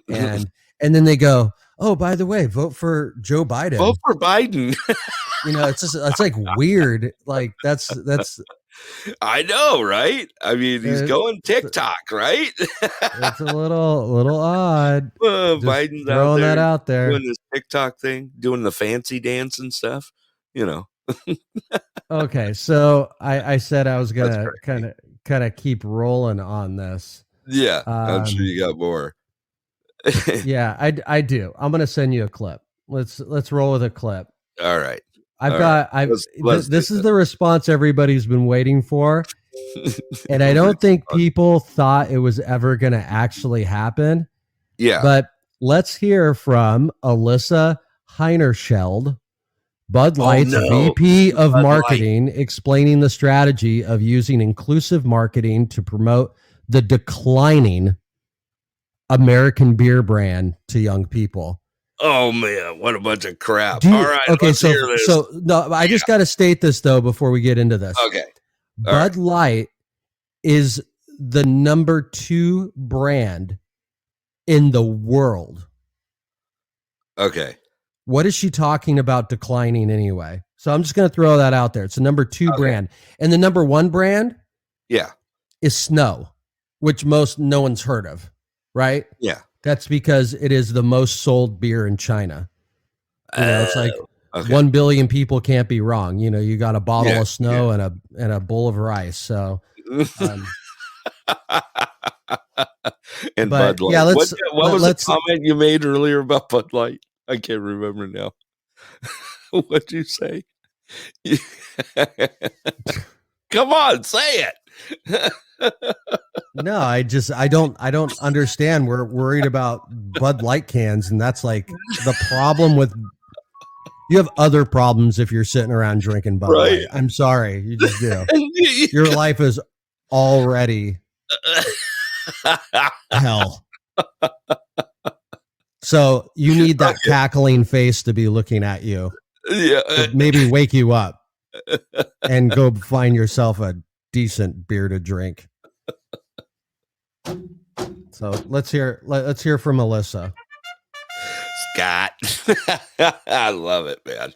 and then they go, oh, by the way, vote for Joe Biden. Vote for Biden. It's like weird. Like that's. I know, right? I mean, he's going TikTok, right? It's a little odd. Just Biden's throwing that out there, doing this TikTok thing, doing the fancy dance and stuff. Okay, so I said I was gonna kind of keep rolling on this. Yeah, I'm sure you got more. Yeah, I do. I'm gonna send you a clip. Let's roll with a clip. All right. This is the response everybody's been waiting for. And I don't think people thought it was ever going to actually happen. Yeah. But let's hear from Alyssa Heinerscheld, Bud Light's VP of Marketing, explaining the strategy of using inclusive marketing to promote the declining American beer brand to young people. Oh man, what a bunch of crap! All right, okay, so no, I just got to state this though before we get into this. Okay, Bud Light is the number 2 brand in the world. Okay, what is she talking about declining anyway? So I'm just going to throw that out there. It's the number 2 brand, and the number 1 brand, is Snow, which no one's heard of, right? Yeah. That's because it is the most sold beer in China. It's like 1 billion people can't be wrong. You got a bottle of Snow and a bowl of rice. So, and Bud Light. Yeah, what was the comment you made earlier about Bud Light? I can't remember now. What'd you say? Come on, say it. No, I don't understand. We're worried about Bud Light cans, and that's like the problem with. You have other problems if you're sitting around drinking Bud Light. I'm sorry, you just do. Your life is already hell. So you need that cackling face to be looking at you. Yeah, maybe wake you up and go find yourself a decent beer to drink. So let's hear from Alyssa. Scott. I love it, man.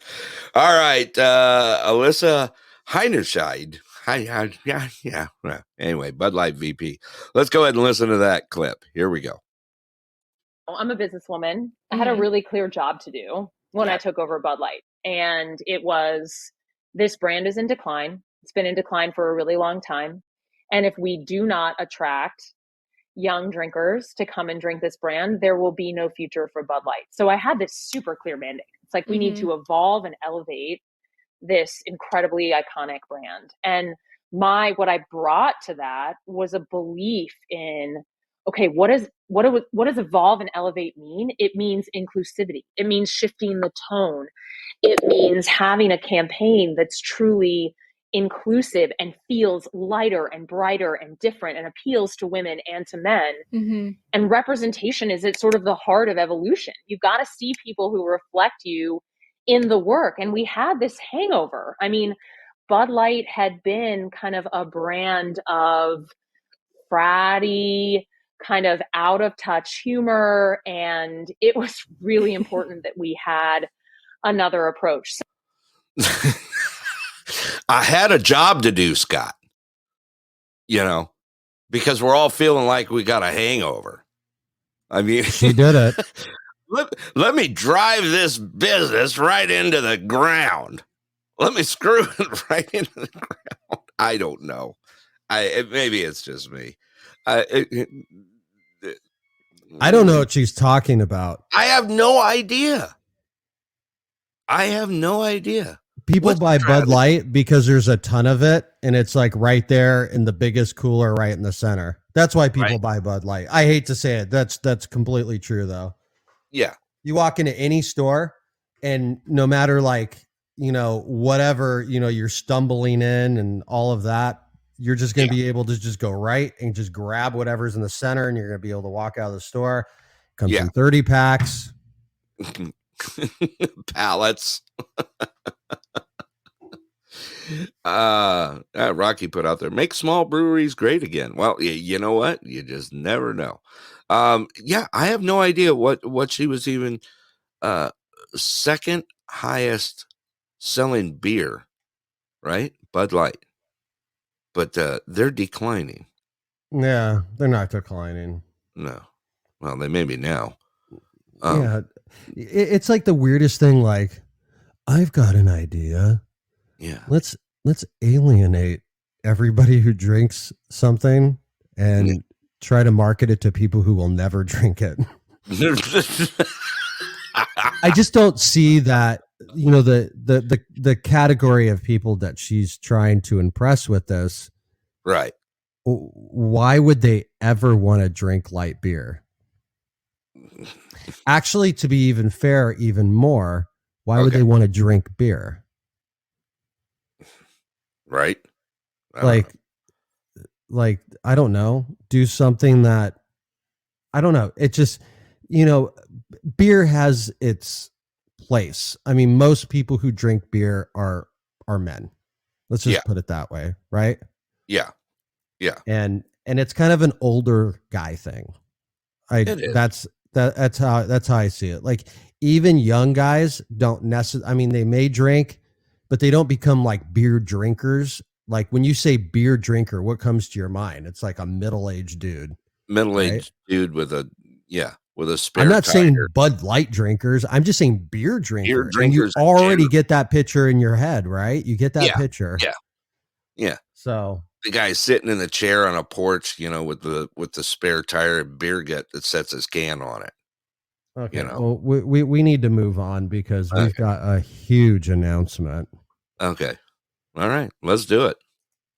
All right. Alyssa Heinerscheid. Yeah. Anyway, Bud Light VP. Let's go ahead and listen to that clip. Here we go. I'm a businesswoman. I had a really clear job to do when I took over Bud Light. And it was, this brand is in decline. It's been in decline for a really long time. And if we do not attract young drinkers to come and drink this brand, there will be no future for Bud Light. So I had this super clear mandate. It's like, we need to evolve and elevate this incredibly iconic brand. And what I brought to that was a belief in, okay, what does evolve and elevate mean? It means inclusivity. It means shifting the tone. It means having a campaign that's truly inclusive and feels lighter and brighter and different and appeals to women and to men. And representation is at sort of the heart of evolution. You've got to see people who reflect you in the work. And we had this hangover. I mean, Bud Light had been kind of a brand of fratty, kind of out of touch humor. And it was really important that we had another approach. I had a job to do, Scott, because we're all feeling like we got a hangover. I mean, She did it. let me drive this business right into the ground. Let me screw it right into the ground. I don't know. Maybe it's just me. I don't know what she's talking about. I have no idea. People What's buy Travis? Bud Light because there's a ton of it, and it's like right there in the biggest cooler right in the center. That's why people Right. buy Bud Light. I hate to say it. That's completely true, though. Yeah. You walk into any store, and no matter whatever, you're stumbling in and all of that, you're just going to be able to just go right and just grab whatever's in the center, and you're going to be able to walk out of the store. Comes Yeah. in 30 packs. Pallets. Rocky put out there, make small breweries great again. Well, you know what? You just never know. Yeah, I have no idea what she was even second highest selling beer, right? Bud Light. But they're declining. Yeah, they're not declining. No. Well, they may be now. Yeah, it's like the weirdest thing. Like, I've got an idea. Yeah. Let's alienate everybody who drinks something and try to market it to people who will never drink it. I just don't see that, the category of people that she's trying to impress with this. Right. Why would they ever want to drink light beer? Actually, to be even fair, even more, why would Okay. they want to drink beer? Right. Like, I don't know, do something that, I don't know. It just, beer has its place. I mean, most people who drink beer are men. Let's just put it that way. Right. Yeah. Yeah. And it's kind of an older guy thing. It is. That's how I see it. Like, even young guys don't necessarily, I mean, they may drink, but they don't become like beer drinkers. Like, when you say beer drinker, what comes to your mind? It's like a middle-aged dude. Middle-aged dude with a spare I'm not saying tire. Bud Light drinkers. I'm just saying beer drinkers. Beer And drinkers you in already general. get that picture in your head, right? You get that picture. Yeah. Yeah. So The guy sitting in the chair on a porch, with the spare tire and beer gut that sets his can on it. okay, well, we need to move on because we've got a huge announcement. Okay. All right. Let's do it.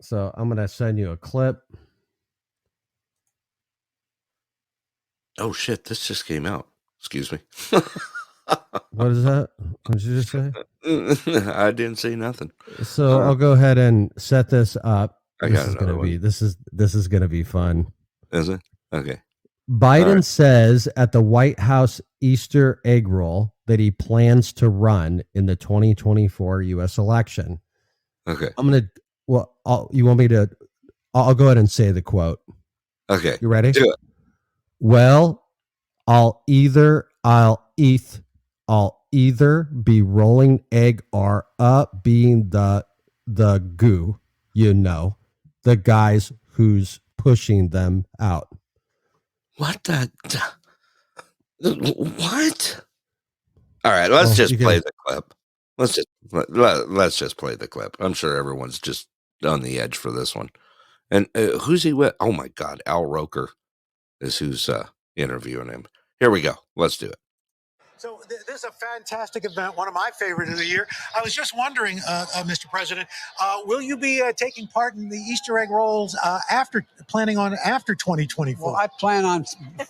So I'm gonna send you a clip. Oh shit! This just came out. Excuse me. What is that? What did you just say? I didn't say nothing. So I'll go ahead and set this up. I This got is another gonna be one. this is gonna be fun. Is it? Okay. Biden All right. says at the White House Easter egg roll that he plans to run in the 2024 U.S. election. Okay. You want me to? I'll go ahead and say the quote. Okay. You ready? Do it. Well, I'll either be rolling egg or being the goo, the guys who's pushing them out. What the? What? All right. Let's Well, just you play can- the clip. Let's just play the clip. I'm sure everyone's just on the edge for this one. And who's he with? Oh my God, Al Roker is who's interviewing him. Here we go. Let's do it. So this is a fantastic event, one of my favorites of the year. I was just wondering, Mr. President, will you be taking part in the Easter egg rolls after 2024? Well, I plan on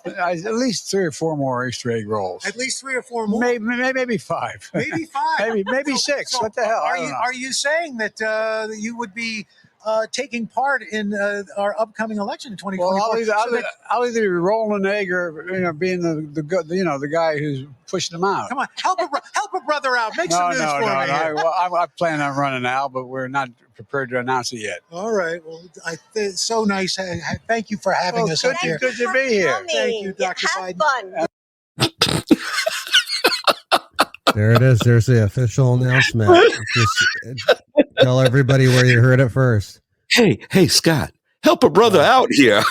at least 3 or 4 more Easter egg rolls. At least 3 or 4 more. Maybe 5. Maybe 5. maybe 6. What the hell? I don't know. Are you saying that you would be taking part in our upcoming election in 2024? Well, I'll either be rolling an egg or being the guy who's pushing them out. Come on, help a brother out. Make some news for me. I plan on running now, but we're not prepared to announce it yet. All right. Well, it's so nice. Thank you for having us up here. Good to be here. Thank you, Dr. Have Biden. fun. There it is. There's the official announcement. Just tell everybody where you heard it first. Hey, Scott, help a brother out here.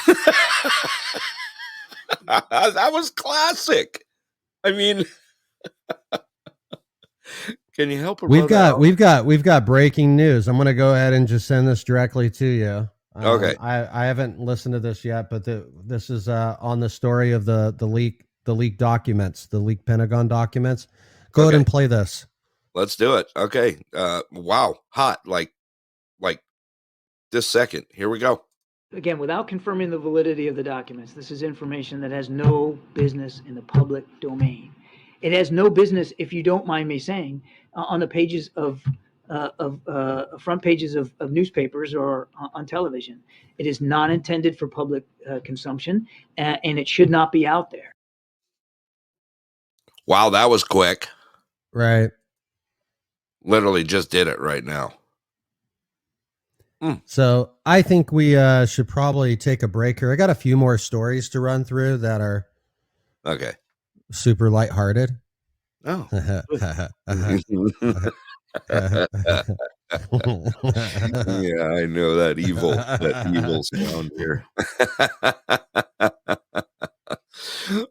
That was classic. I mean, can you help a brother out? We've got breaking news. I'm going to go ahead and just send this directly to you. Okay. I haven't listened to this yet, but this is on the story of the leaked documents, the leaked Pentagon documents. Go ahead and play this. Let's do it. Okay. Wow. Hot. Like this second. Here we go. Again, without confirming the validity of the documents, this is information that has no business in the public domain. It has no business, if you don't mind me saying, on the pages of front pages of newspapers or on television. It is not intended for public consumption, and it should not be out there. Wow, that was quick. Right. Literally just did it right now. So I think we should probably take a break here. I got a few more stories to run through that are super lighthearted. Oh. Yeah, I know that evil sound here.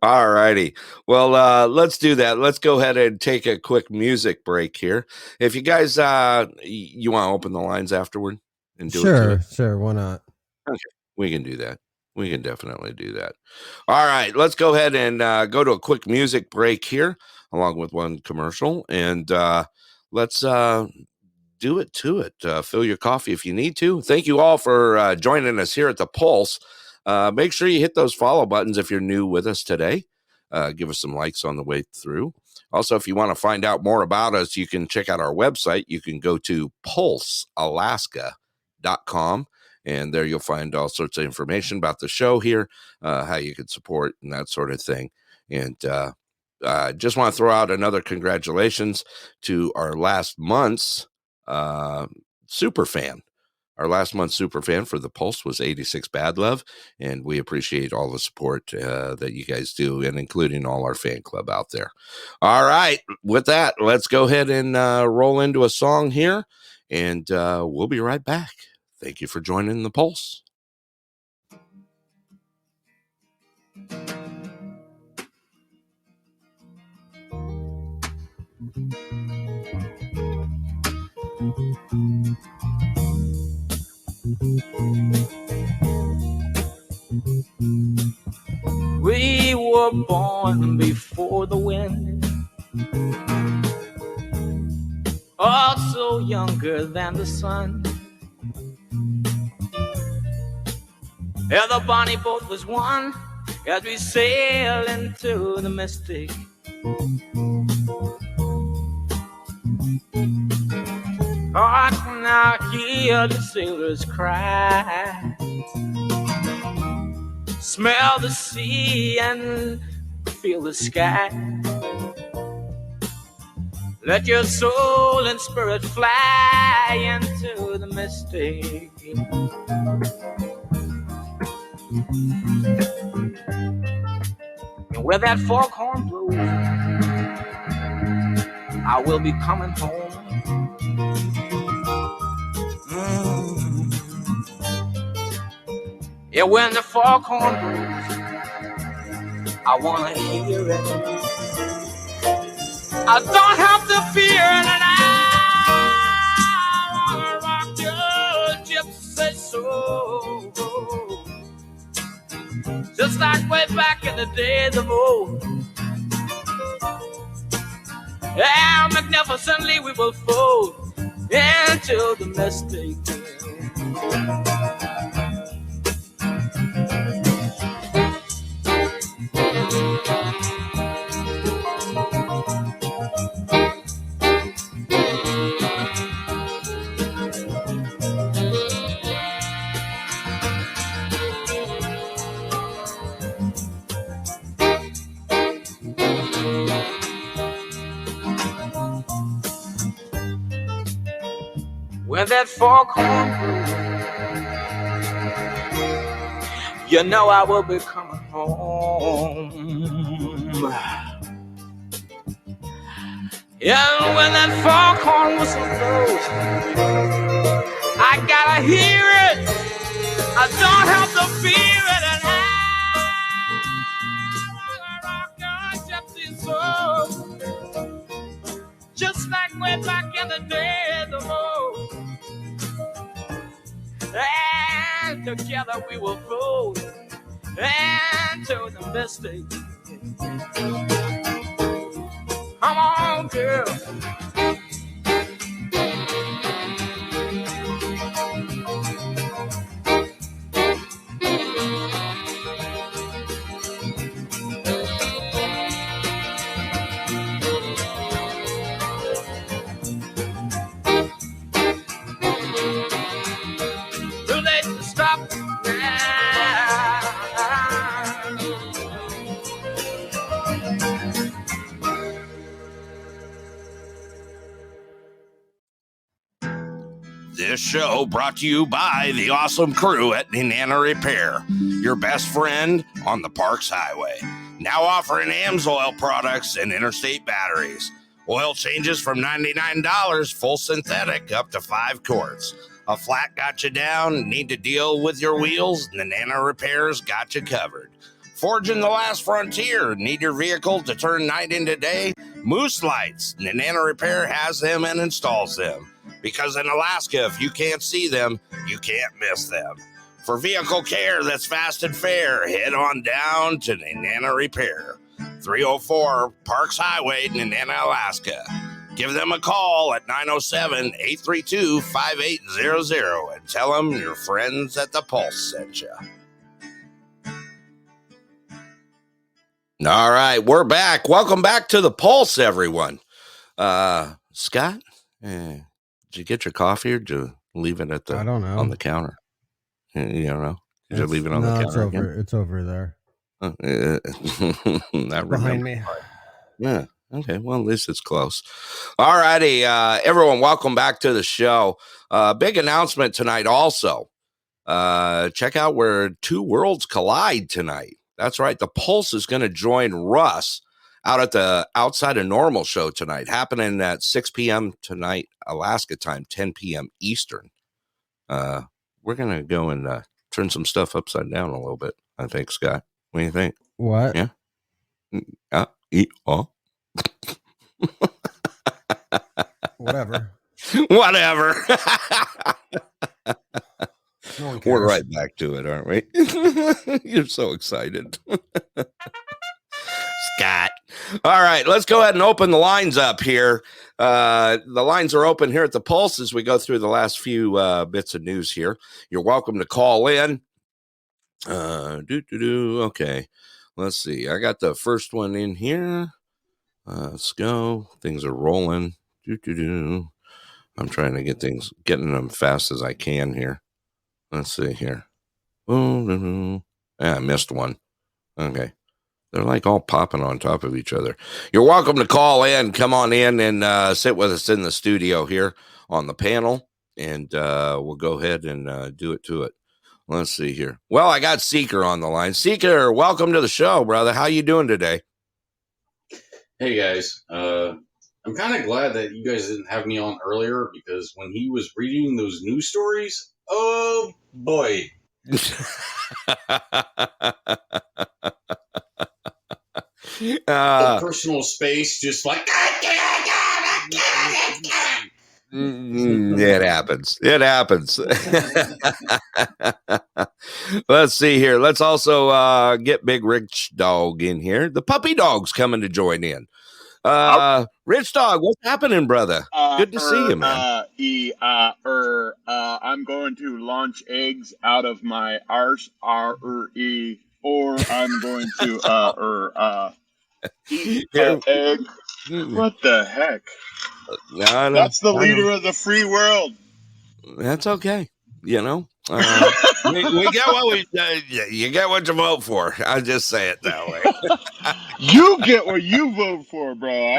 All righty. Well, let's do that. Let's go ahead and take a quick music break here. If you guys, you want to open the lines afterward and do it? Sure. Why not? Okay, we can do that. We can definitely do that. All right, let's go ahead and go to a quick music break here, along with one commercial, and let's do it to it. Fill your coffee if you need to. Thank you all for joining us here at the Pulse. Make sure you hit those follow buttons if you're new with us today. Give us some likes on the way through. Also, if you want to find out more about us, you can check out our website. You can go to pulsealaska.com, and there you'll find all sorts of information about the show here, how you can support and that sort of thing. And just want to throw out another congratulations to our last month's super fan. Our last month's super fan for the Pulse was 86 Bad Love, and we appreciate all the support that you guys do, and including all our fan club out there. All right, with that, let's go ahead and roll into a song here, and we'll be right back. Thank you for joining the Pulse. We were born before the wind, also younger than the sun. And the bonnie boat was one as we sail into the mystic. I can now hear the sailors cry, smell the sea and feel the sky. Let your soul and spirit fly into the mystic. And where that foghorn blows, I will be coming home. Yeah, when the foghorn blows, I wanna hear it. I don't have to fear it, and I wanna rock your gypsy soul, just like way back in the days of old. Yeah, magnificently we will fold into the mystic. When that foghorn blows, you know I will be coming home. And when that foghorn whistle blows, I gotta hear it. I don't have to fear it. And I rock your gypsy soul, just like way back in the day, the most. And together we will float into the mystic. Come on, girl. Too late to stop now. This show brought to you by the awesome crew at Nenana Repair, your best friend on the Parks Highway. Now offering AMSOIL products and interstate batteries. Oil changes from $99, full synthetic, up to 5 quarts. A flat got you down, need to deal with your wheels? Nenana Repair's got you covered. Forging the last frontier, need your vehicle to turn night into day? Moose lights, Nenana Repair has them and installs them. Because in Alaska, if you can't see them, you can't miss them. For vehicle care that's fast and fair, head on down to Nenana Repair. 304 Parks Highway, Nenana, Alaska. Give them a call at 907-832-5800 and tell them your friends at the Pulse sent you. All right, we're back. Welcome back to the Pulse, everyone. Scott, did you get your coffee or did you leave it at the? I don't know. On the counter? You don't know? Did you leave it on the counter? It's over there. Not behind me. Yeah. Okay. Well, at least it's close. All righty. Everyone, welcome back to the show. Big announcement tonight also. Check out where two worlds collide tonight. That's right. The Pulse is going to join Russ out at the Outside of Normal show tonight, happening at 6 p.m. tonight, Alaska time, 10 p.m. Eastern. We're going to go and turn some stuff upside down a little bit, I think, Scott. What do you think? What? Yeah. Whatever. Whatever. No one cares. We're right back to it, aren't we? You're so excited. Scott. All right, let's go ahead and open the lines up here. The lines are open here at the Pulse as we go through the last few bits of news here. You're welcome to call in. Okay, let's see. I got the first one in here. Let's go. Things are rolling. I'm trying to getting them fast as I can here. Let's see here. Yeah, I missed one. Okay. They're like all popping on top of each other. You're welcome to call in. Come on in and sit with us in the studio here on the panel. And we'll go ahead and do it to it. Let's see here. Well, I got Seeker on the line. Seeker, welcome to the show, brother. How you doing today? Hey, guys. I'm kind of glad that you guys didn't have me on earlier because when he was reading those news stories, oh, boy. The personal space just like... It happens. It happens. Let's see here. Let's also get Big Rich Dog in here. The puppy dog's coming to join in. Rich Dog, what's happening, brother? Good to see you, man. I'm going to launch eggs out of my arse, R-E, or I'm going to eat an egg. What the heck? No, that's the leader of the free world. That's okay. You know, we get what you get what you vote for. I'll just say it that way. You get what you vote for, bro. We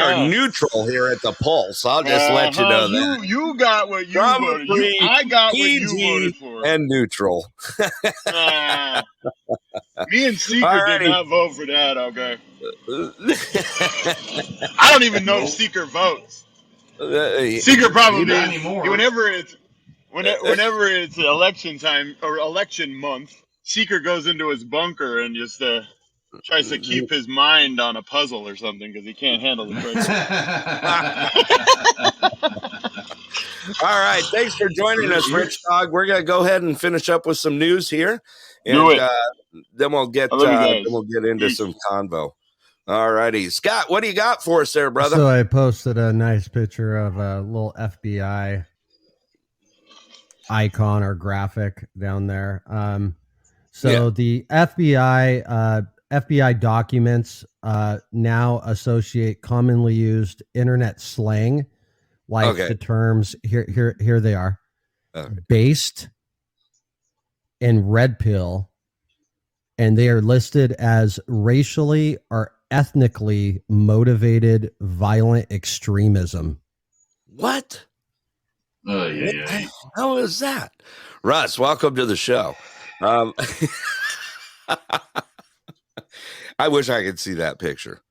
are neutral here at the Pulse. I'll just let you know that. You got what you voted for. I got what you voted for. And neutral. Me and Seeker did Alrighty. not vote for that. Okay. I don't even know if Seeker votes. Seeker probably Not anymore. whenever it's election time or election month, Seeker goes into his bunker and just tries to keep his mind on a puzzle or something because he can't handle the pressure. All right. Thanks for joining us, Rich Dog. We're gonna go ahead and finish up with some news here, and Do it. then we'll get I love you guys. then we'll get into some convo. All righty, Scott, what do you got for us there, brother? So I posted a nice picture of a little FBI icon or graphic down there. The FBI documents now associate commonly used internet slang like the terms here they are. Based and red pill, and they are listed as racially or ethnically motivated violent extremism. What? How is that? Russ, welcome to the show. I wish I could see that picture.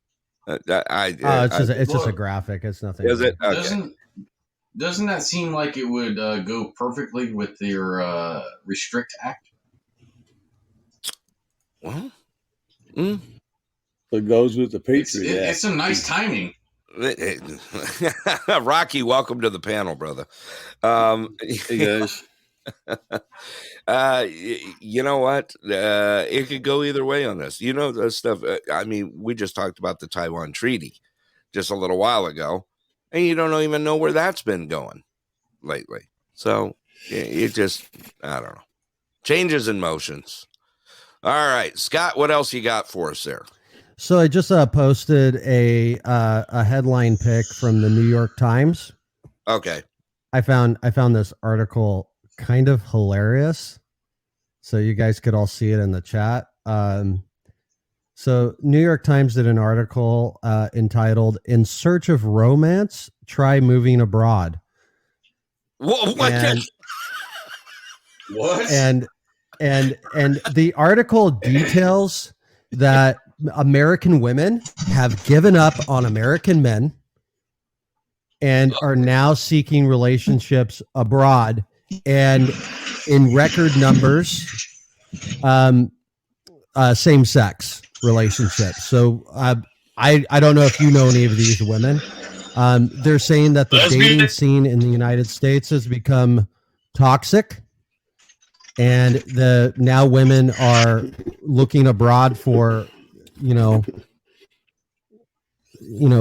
It's just a graphic. It's nothing. Is it? Okay. Doesn't that seem like it would go perfectly with your Restrict Act? Well, It goes with the Patriot Act. It's some nice timing. Rocky, welcome to the panel, brother. Hey guys. You know what? It could go either way on this. You know, the stuff. I mean, we just talked about the Taiwan Treaty just a little while ago, and you don't even know where that's been going lately. So it just, I don't know. Changes in motions. All right, Scott, what else you got for us there? So I just posted a headline pic from the New York Times. Okay. I found this article kind of hilarious, so you guys could all see it in the chat. So New York Times did an article entitled "In Search of Romance, Try Moving Abroad." What? What? And the article details that American women have given up on American men and are now seeking relationships abroad, and in record numbers, same-sex relationships. So I don't know if you know any of these women. They're saying that the dating scene in the United States has become toxic, and now women are looking abroad for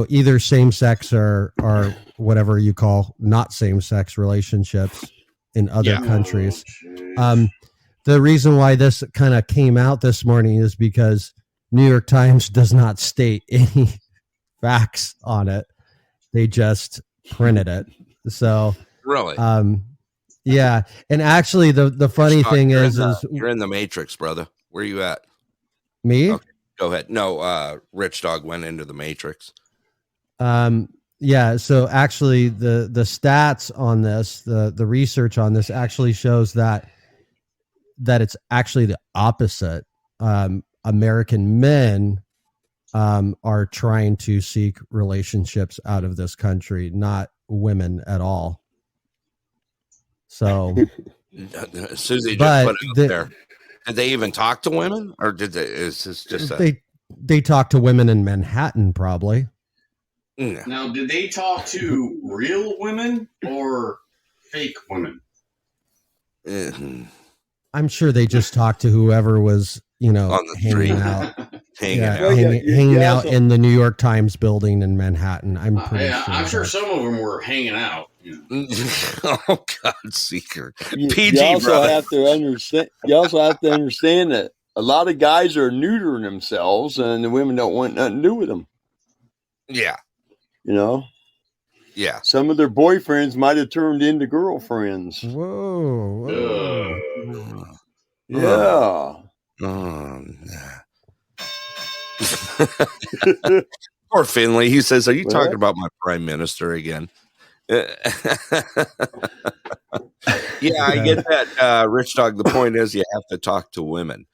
either same-sex or whatever you call not same-sex relationships in other countries. The reason why this kind of came out this morning is because New York Times does not state any facts on it. They just printed it. So really, yeah. And actually, the funny thing is you're in the Matrix, brother. Where you at? Me? Okay, go ahead. No, Rich Dog went into the Matrix. Yeah. So actually, the stats on this, the research on this actually shows that it's actually the opposite. American men are trying to seek relationships out of this country, not women at all. So, Susie just put it up there. Did they even talk to women, or did they? Is this just they talk to women in Manhattan, probably? Now, did they talk to real women or fake women? I'm sure they just talked to whoever was, on the hanging street. out. hanging out in the New York Times building in Manhattan. I'm pretty sure. I'm sure some of them were hanging out. Oh God, Seeker. You also have to understand. You also have to understand that a lot of guys are neutering themselves, and the women don't want nothing to do with them. Yeah. Yeah. Some of their boyfriends might have turned into girlfriends. Whoa. Yeah. Poor Finley. He says, "Are you talking about my prime minister again?" Yeah, I get that, Rich Dog. The point is, you have to talk to women.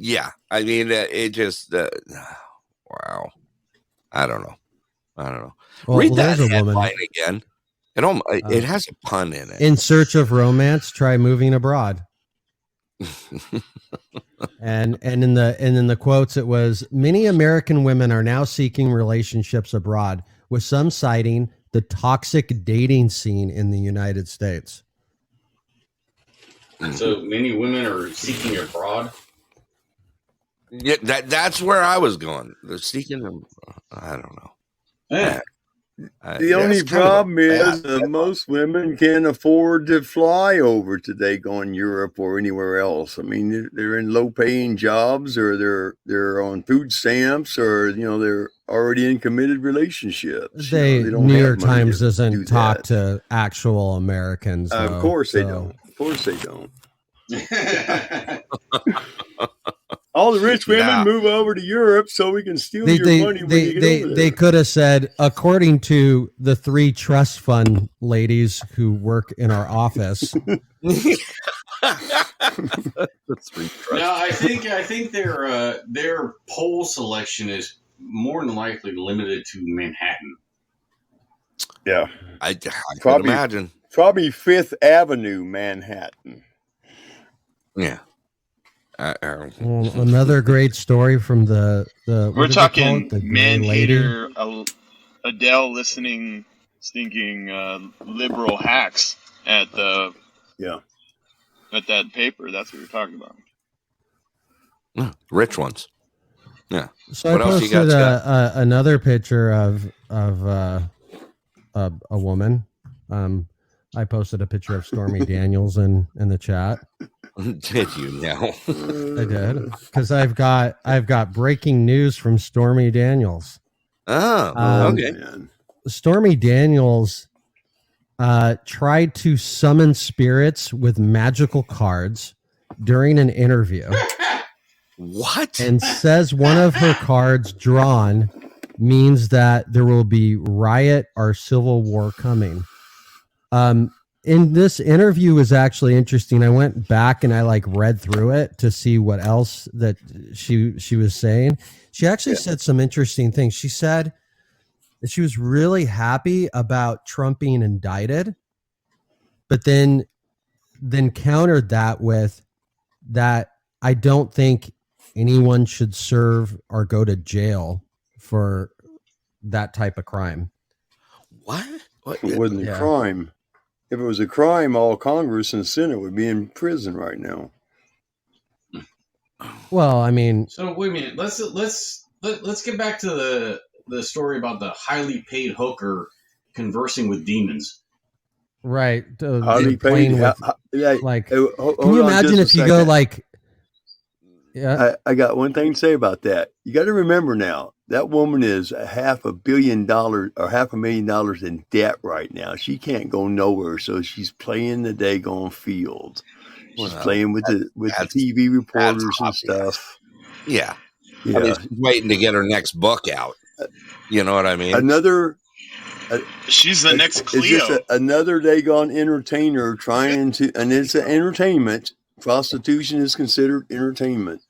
yeah, I mean, it just wow. I don't know. Well, Read that there's a headline woman again. It has a pun in it. in search of romance. Try moving abroad. and in the quotes, it was many American women are now seeking relationships abroad, with some citing the toxic dating scene in the United States. So many women are seeking abroad. Yeah, that's where I was going. They're seeking them. I don't know. Yeah. The only problem is most women can't afford to fly over today, going Europe or anywhere else. I mean, they're in low-paying jobs, or they're on food stamps, or they're already in committed relationships. They don't New have York money Times to doesn't do talk that. to actual Americans. Of though, course they so- don't. Of course they don't. All the rich women Nah. move over to Europe so we can steal your money when you get over there. They could have said, according to the 3 trust fund ladies who work in our office. No, I think their poll selection is more than likely limited to Manhattan. Yeah, I could Probably- imagine. Probably 5th Avenue, Manhattan. Yeah. Well, another great story from the what We're did they call talking it? The gay man lady. hater, Adele listening, stinking liberal hacks at the at that paper. That's what we're talking about. Rich ones. Yeah. So What I else you got, posted Scott? another picture of a woman. I posted a picture of Stormy Daniels in the chat. Did you now? I did, because I've got breaking news from Stormy Daniels. Oh, okay. Stormy Daniels tried to summon spirits with magical cards during an interview. What? And says one of her cards drawn means that there will be riot or civil war coming. In this interview was actually interesting. I went back and I read through it to see what else that she was saying. She actually said some interesting things. She said that she was really happy about Trump being indicted, but then countered that with that I don't think anyone should serve or go to jail for that type of crime. What? It wasn't a crime. If it was a crime, all Congress and Senate would be in prison right now. Well, I mean, So wait a minute. Let's get back to the story about the highly paid hooker conversing with demons. right. Highly playing paid. with, can you imagine if you go I got one thing to say about that. You got to remember now, that woman is $500 million or $500,000 in debt right now. She can't go nowhere, so she's playing the daggone field. She's playing with the TV reporters and stuff. Yeah. I mean, she's waiting to get her next book out. You know what I mean? She's the next It's Cleo. just another daggone entertainer trying to, and it's an entertainment. Prostitution is considered entertainment.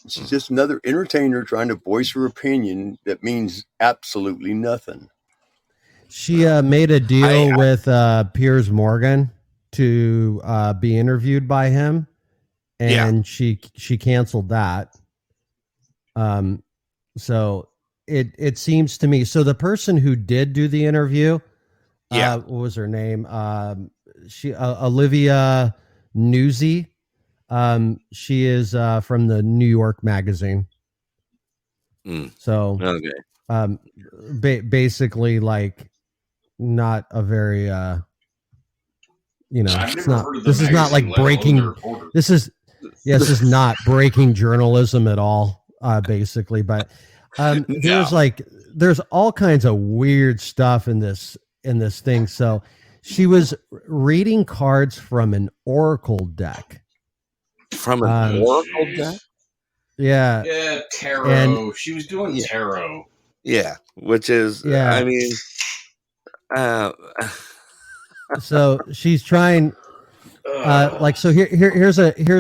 She's just another entertainer trying to voice her opinion that means absolutely nothing. She made a deal with Piers Morgan to be interviewed by him, and she canceled that. So it seems to me. So the person who did do the interview, what was her name? She Olivia Newsy. She is from the New York Magazine. So basically, not a very it's not. This is not like breaking. This is not breaking journalism at all. Basically, but there's all kinds of weird stuff in this thing. So she was reading cards from an oracle deck. From an oracle deck? Yeah. Yeah, tarot. And- She was doing tarot. Yeah. Which is, Yeah. I mean, So she's trying. So here's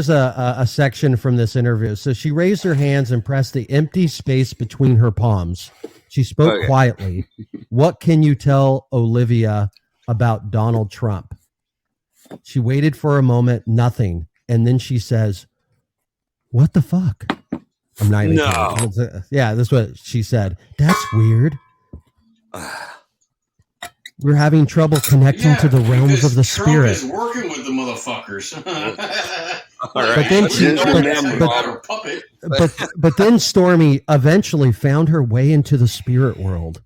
a section from this interview. So she raised her hands and pressed the empty space between her palms. She spoke quietly. What can you tell Olivia about Donald Trump? She waited for a moment, nothing, and then she says, "What the fuck?" I'm not even kidding. Yeah, that's what she said. That's weird. We're having trouble connecting to the realms of the Trump spirit. is working with the motherfuckers. But then Stormy eventually found her way into the spirit world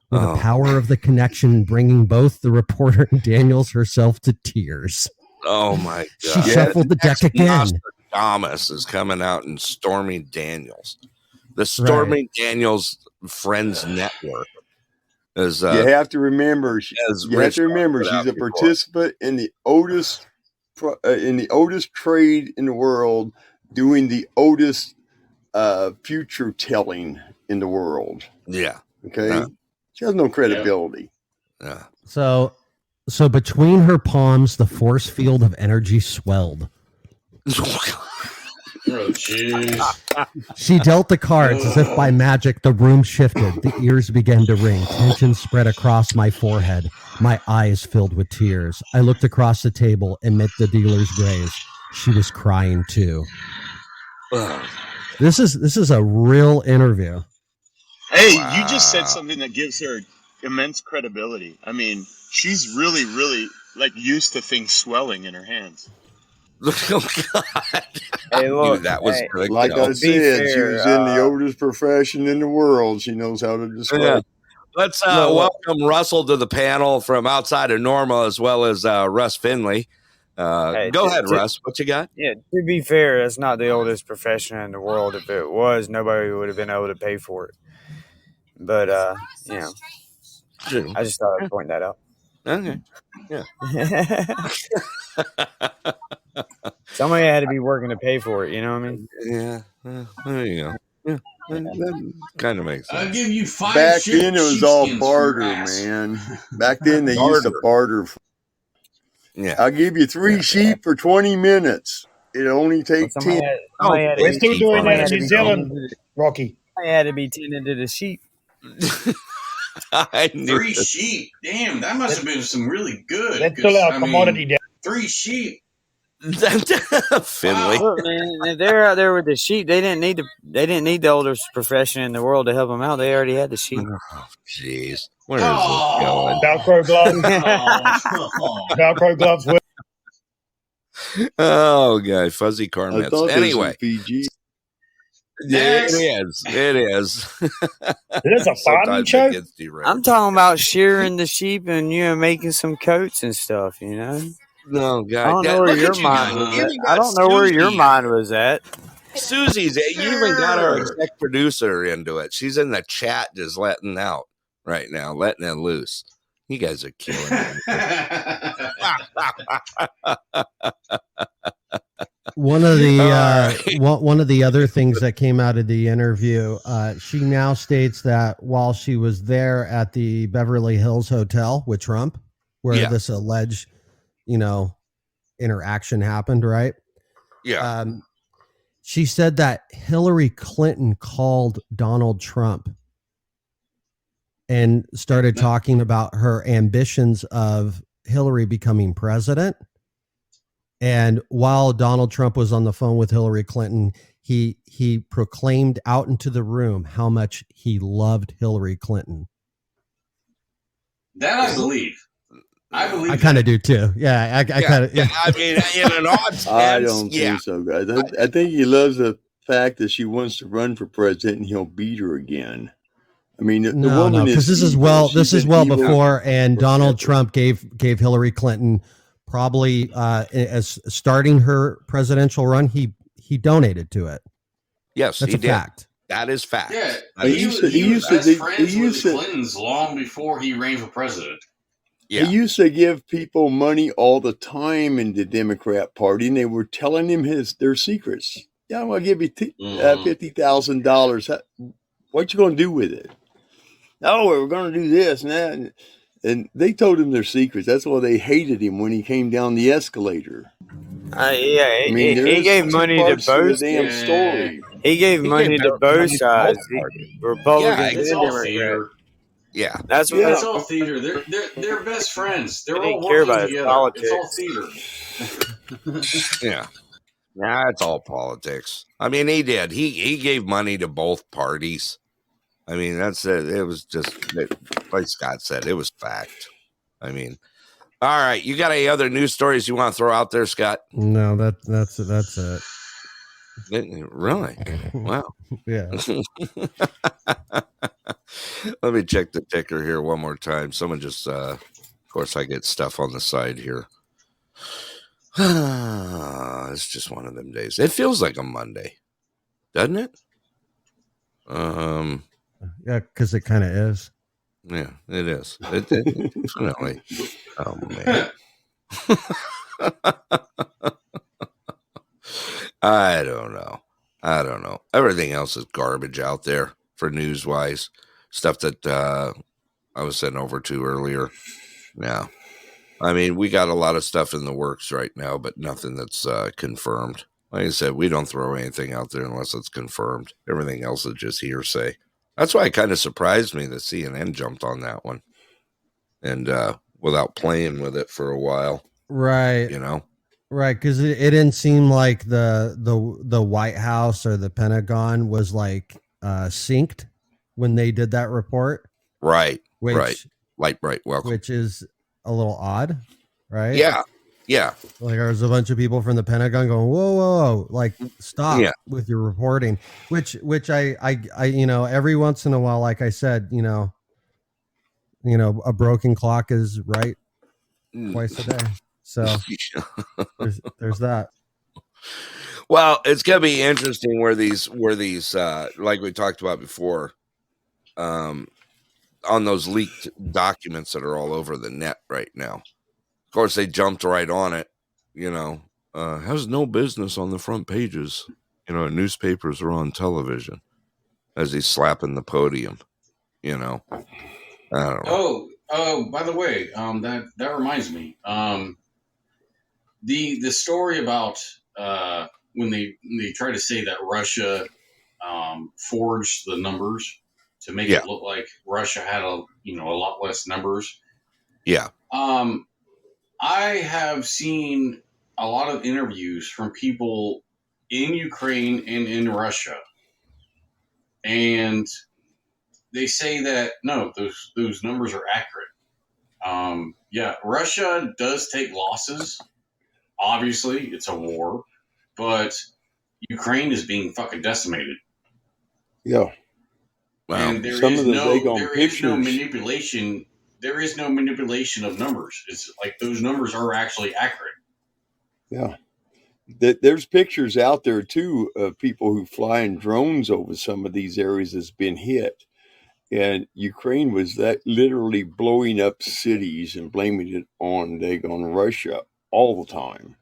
with the power of the connection, bringing both the reporter and Daniels herself to tears. Oh my She God! shuffled the deck again. Nostradamus is coming out in Stormy Daniels, the Stormy Daniels Friends Network. Is, you have to remember. She's a participant in the oldest trade in the world, doing the oldest future telling in the world. Yeah. Okay. She has no credibility. Yeah. So between her palms, the force field of energy swelled. Oh, jeez. She dealt the cards as if by magic. The room shifted. The ears began to ring. Tension spread across my forehead. My eyes filled with tears. I looked across the table and met the dealer's gaze. She was crying too. This is a real interview. Hey, you just said something that gives her immense credibility. I mean, she's really, really like used to things swelling in her hands. Oh God! Hey, look, that was good. Like I said, she was in the oldest profession in the world. She knows how to describe. Yeah. Let's welcome Russell to the panel from outside of Norma, as well as Russ Finley. Go ahead, Russ. What you got? Yeah, to be fair, that's not the oldest profession in the world. If it was, nobody would have been able to pay for it. But you know, I just thought I'd point that out. Okay. Yeah. Somebody had to be working to pay for it. You know what I mean? Yeah. There you go. Yeah. That kind of makes sense. I'll give you 5 Back then, it was all sheepskins barter, for your ass. man. Back then, they used to barter. Yeah. I'll give you 3 sheep for 20 minutes. It'll only take 10. We're still doing that in New Zealand, Rocky. I had to be tending to the sheep. I knew 3 sheep. Damn, that must have been some really good. That's still our commodity down. 3 sheep. Finley. Look, man, if they're out there with the sheep, they didn't need the oldest profession in the world to help them out. They already had the sheep. Oh, jeez. Where is this going? Velcro gloves. Velcro gloves. Oh, God. Fuzzy car I mitts. thought Anyway. Fiji. Yeah, it is. It is. Is this a farming show? I'm talking about shearing the sheep and making some coats and stuff. You know. No, God. I don't know where your mind was at. I don't know where your mind was at. Susie's. You even got our exec producer into it. She's in the chat, just letting out right now, letting it loose. You guys are killing me. One of the other things that came out of the interview, she now states that while she was there at the Beverly Hills Hotel with Trump, where this alleged, interaction happened, right? Yeah. She said that Hillary Clinton called Donald Trump and started talking about her ambitions of Hillary becoming president. And while Donald Trump was on the phone with Hillary Clinton, he proclaimed out into the room how much he loved Hillary Clinton. That I believe. I kind of do too. Yeah, I kind of. Yeah. I mean, in an odd sense, I don't think so, guys. I think he loves the fact that she wants to run for president and he'll beat her again. I mean, the woman because this is before, and Donald Trump gave Hillary Clinton probably as starting her presidential run. He donated to it. Yes, that's he a did. fact. That is fact. Yeah, He was best friends with the Clintons long before he ran for president. Yeah. He used to give people money all the time in the Democrat Party, and they were telling him their secrets. Yeah, I'm going to give you $50,000. What you going to do with it? Oh, we're going to do this and that. And they told him their secrets. That's why they hated him when he came down the escalator. Yeah, I mean, he gave two money to parts to the both. damn story. He gave money to both money to sides, both parties. Republicans It's and all Democrats. theater. Yeah. That's what. It's all theater. They're best friends. They're They all didn't care working about his together. It's all politics. theater. Yeah. Nah, it's all politics. I mean, he did. He gave money to both parties. I mean, that's it. It was just like Scott said, it was fact. I mean, all right. You got any other news stories you want to throw out there, Scott? No, that's it. Really? Wow. Yeah. Let me check the ticker here one more time. Someone just, of course, I get stuff on the side here. It's just one of them days. It feels like a Monday, doesn't it? Yeah, because it kind of is. Yeah, it is. It definitely. Oh man. I don't know. Everything else is garbage out there for news wise. Stuff that I was sent over to earlier. Yeah. I mean, we got a lot of stuff in the works right now, but nothing that's confirmed. Like I said, we don't throw anything out there unless it's confirmed. Everything else is just hearsay. That's why it kind of surprised me that CNN jumped on that one. And without playing with it for a while. Right. You know? Right, because it didn't seem like the White House or the Pentagon was like synced when they did that report. Right. Which, right. Light bright welcome. Which is a little odd, right? Yeah. Yeah. Like there's a bunch of people from the Pentagon going, whoa, like stop with your reporting. Which I every once in a while, like I said, a broken clock is right twice a day. So there's that. Well, it's gonna be interesting where these like we talked about before, on those leaked documents that are all over the net right now. Of course, they jumped right on it. Has no business on the front pages, newspapers or on television, as he's slapping the podium. I don't know. Oh, by the way, that reminds me. The story about when they try to say that Russia forged the numbers to make it look like Russia had a lot less numbers. Yeah. I have seen a lot of interviews from people in Ukraine and in Russia, and they say that no, those numbers are accurate. Russia does take losses. Obviously, it's a war, but Ukraine is being fucking decimated. Yeah. And there is no manipulation. There is no manipulation of numbers. It's like those numbers are actually accurate. Yeah. There's pictures out there, too, of people who fly in drones over some of these areas that's been hit. And Ukraine was literally blowing up cities and blaming it on Russia all the time.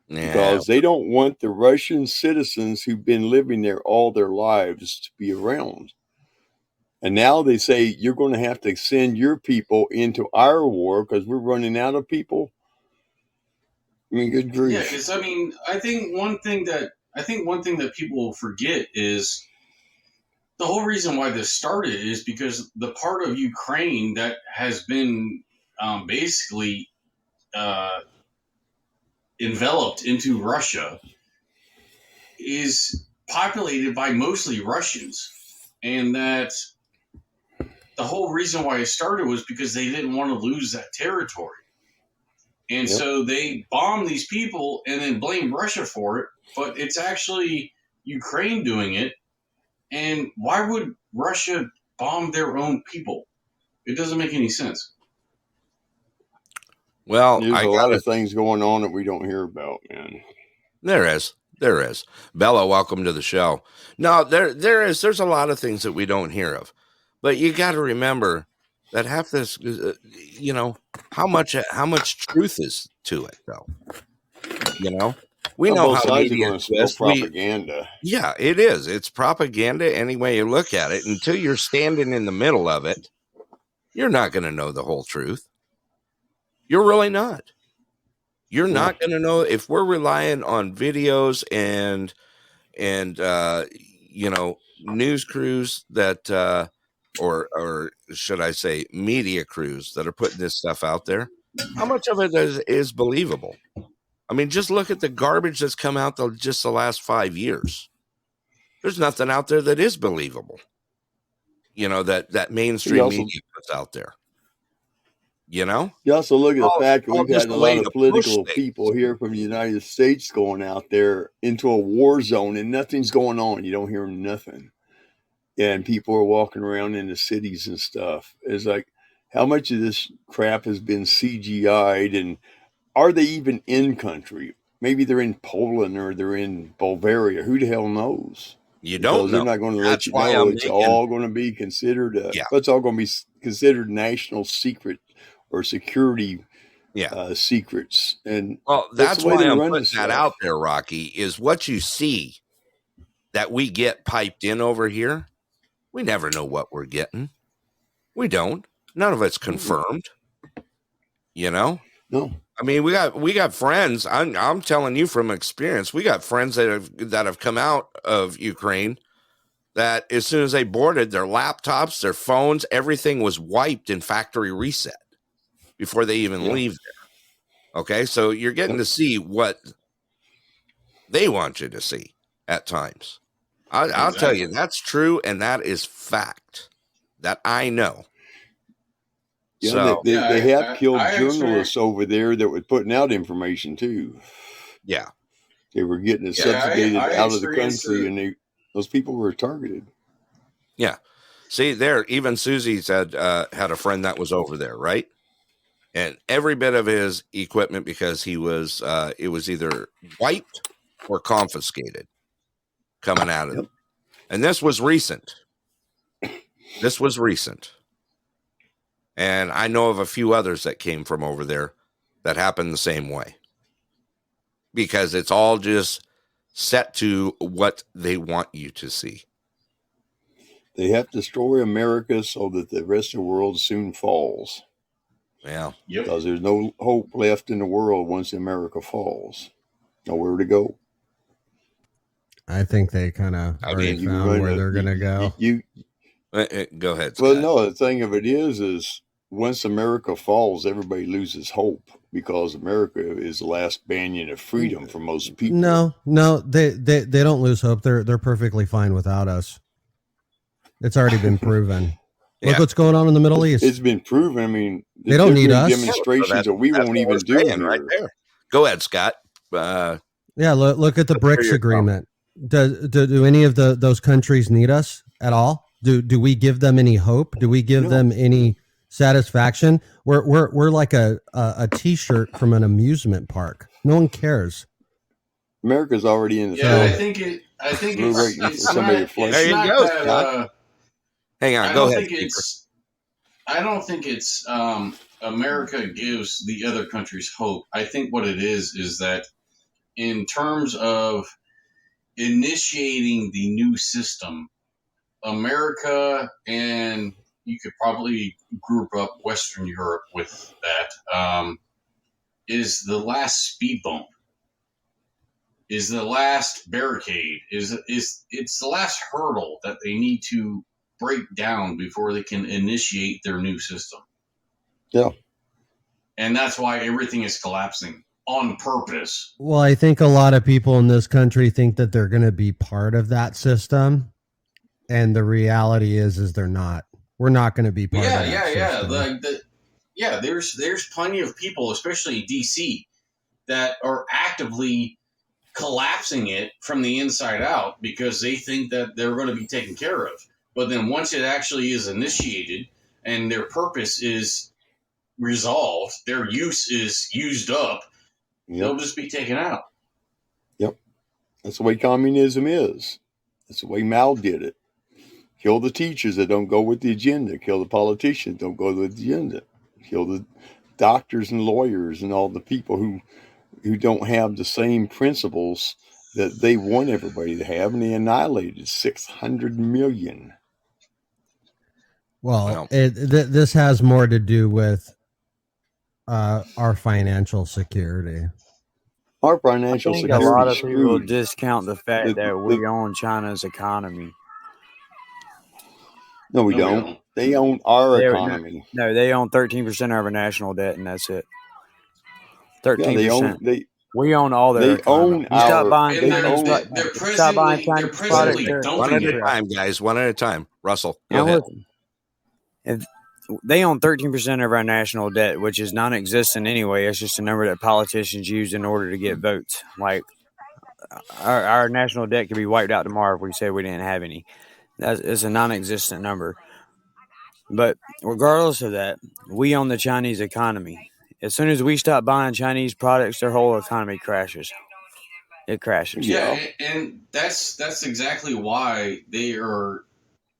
Yeah. Because they don't want the Russian citizens who've been living there all their lives to be around. And now they say you're going to have to send your people into our war because we're running out of people. I mean, good grief. Yeah, because I think one thing that people forget is the whole reason why this started is because the part of Ukraine that has been basically enveloped into Russia is populated by mostly Russians, and that the whole reason why it started was because they didn't want to lose that territory. And so they bomb these people and then blame Russia for it, but it's actually Ukraine doing it. And why would Russia bomb their own people? It doesn't make any sense. Well, there's a lot of things going on that we don't hear about, man. There is. Bella, welcome to the show. No, there's a lot of things that we don't hear of. But you got to remember that half this, how much truth is to it, though. We know how media is propaganda. Yeah, it is. It's propaganda any way you look at it. Until you're standing in the middle of it, you're not going to know the whole truth. You're really not. You're not going to know if we're relying on videos and news crews that or should I say media crews that are putting this stuff out there. How much of it is believable? I mean, just look at the garbage that's come out just the last 5 years. There's nothing out there that is believable. That mainstream media puts out there. You also look at the fact that we've had a lot of political things. people here from the United States going out there into a war zone and nothing's going on. You don't hear nothing. And people are walking around in the cities and stuff. It's like, how much of this crap has been CGI'd, and are they even in country? Maybe they're in Poland or they're in Bulgaria. Who the hell knows? You don't know. They're not going to let you know. It's all going to be considered. It's all going to be considered national secret or security secrets. And that's why I'm putting that out there, Rocky, is what you see that we get piped in over here. We never know what we're getting. We don't. None of it's confirmed. No. I mean, we got friends. I'm telling you from experience. We got friends that have come out of Ukraine that as soon as they boarded, their laptops, their phones, everything was wiped and factory reset before they even leave there. Okay, so you're getting to see what they want you to see at times. I'll tell you, that's true, and that is fact that I know. Yeah, so they have killed journalists over there that were putting out information too. Yeah, they were getting it subjugated out of the country, and those people were targeted. Yeah, see, even Susie said had a friend that was over there, right? And every bit of his equipment, because he was it was either wiped or confiscated coming out of it. And this was recent. And I know of a few others that came from over there that happened the same way. Because it's all just set to what they want you to see. They have to destroy America so that the rest of the world soon falls. Yeah. Because there's no hope left in the world once America falls. Nowhere to go. I think they kind of already found where they're going to go. Go ahead, Scott. Well, no, the thing of it is once America falls, everybody loses hope because America is the last banyan of freedom for most people. No, they don't lose hope. They're perfectly fine without us. It's already been proven. Look what's going on in the Middle East. It's been proven. I mean, they don't need us. Demonstrations that we won't even do here. Right there. Go ahead, Scott. Look at the BRICS agreement. Do any of those countries need us at all? Do we give them any hope? Do we give them any satisfaction? We're like a T-shirt from an amusement park. No one cares. America's already in the I think it's somebody not, there you go, Scott. Hang on, go ahead. I don't think it's America gives the other countries hope. I think what it is that in terms of initiating the new system, America, and you could probably group up Western Europe with that, is the last speed bump, is the last barricade, it's the last hurdle that they need to break down before they can initiate their new system. Yeah. And that's why everything is collapsing on purpose. Well, I think a lot of people in this country think that they're going to be part of that system. And the reality is they're not. We're not going to be part of that system. There's plenty of people, especially in DC, that are actively collapsing it from the inside out because they think that they're going to be taken care of. But then once it actually is initiated and their purpose is resolved, their use is used up, they'll just be taken out. Yep. That's the way communism is. That's the way Mao did it. Kill the teachers that don't go with the agenda. Kill the politicians that don't go with the agenda. Kill the doctors and lawyers and all the people who don't have the same principles that they want everybody to have, and they annihilated 600 million. Well, this has more to do with our financial security. Our I financial think a lot of security people screwed. discount the fact that we own China's economy. No, we No, we don't. don't. They own our They, economy. no, they own 13% of our national debt, and that's it. Yeah, they 13%. own they We own all their they economy. own You stop our buying they Chinese, own They're stop buying presently Chinese products. They're One at dumping a it. time, guys. One at a time. Russell, go And ahead. listen, if they own 13% of our national debt, which is non-existent anyway. It's just a number that politicians use in order to get votes. Like our national debt could be wiped out tomorrow if we said we didn't have any. It's a non-existent number. But regardless of that, we own the Chinese economy. As soon as we stop buying Chinese products, their whole economy crashes. It crashes. Yeah, and that's exactly why they are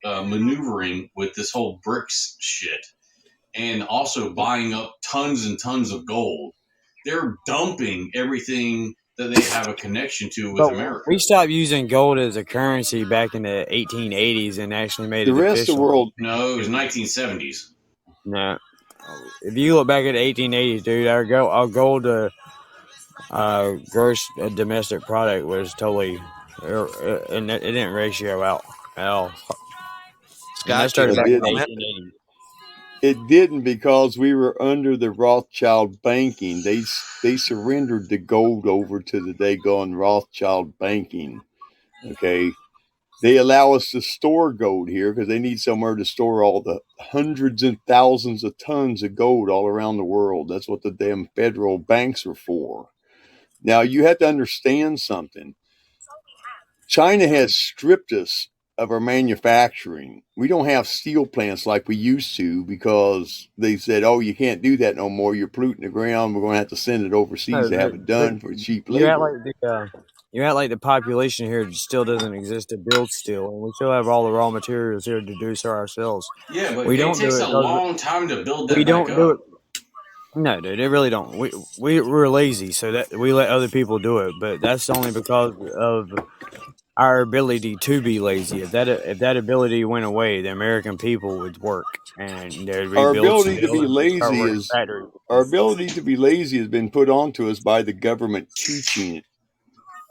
maneuvering with this whole BRICS shit, and also buying up tons and tons of gold. They're dumping everything that they have a connection to with But America. we stopped using gold as a currency back in the 1880s and actually made the it rest official. of the world. No, it was 1970s. No. If you look back at the 1880s, dude, our gold gross domestic product was totally, and it didn't ratio out at all. And that Scott, started back in the It 1880s. It didn't, because we were under the Rothschild banking. They surrendered the gold over to the Dagon Rothschild banking. Okay. They allow us to store gold here because they need somewhere to store all the hundreds and thousands of tons of gold all around the world. That's what the damn federal banks are for. Now, you have to understand something. China has stripped us of our manufacturing. We don't have steel plants like we used to because they said, oh, you can't do that no more. You're polluting the ground. We're going to have to send it overseas to have it done for cheap You act labor. like the population here still doesn't exist to build steel, and we still have all the raw materials here to do so ourselves. Yeah, but we it don't takes do it a long time to build that we back don't do up. it. No, dude, it really don't. We're lazy, so that we let other people do it. But that's only because of our ability to be lazy. If that ability went away, the American people would work and they'd Our rebuild some ability to be buildings and start lazy working is factories. our ability to be lazy has been put onto us by the government teaching it.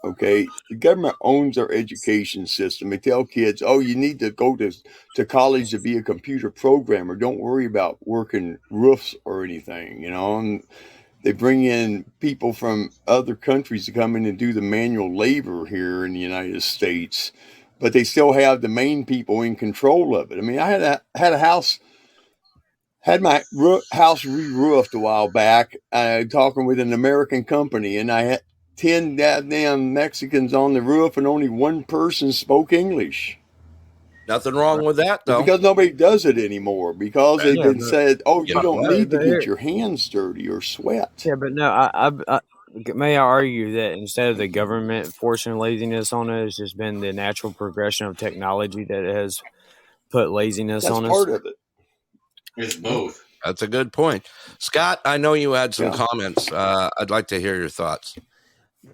Okay, the government owns our education system. They tell kids, "Oh, you need to go to college to be a computer programmer. Don't worry about working roofs or anything." You know, and they bring in people from other countries to come in and do the manual labor here in the United States, but they still have the main people in control of it. I mean, I had a house. Had my house re-roofed a while back, talking with an American company, and I had 10 goddamn Mexicans on the roof, and only one person spoke English. Nothing wrong with that, though. Because nobody does it anymore, because they've been said, oh, you don't need to but get your hands dirty or sweat. Yeah, but no, I may I argue that instead of the government forcing laziness on us, it's just been the natural progression of technology that has put laziness That's on us. part of it. It's both. That's a good point. Scott, I know you had some Yeah. comments. I'd like to hear your thoughts.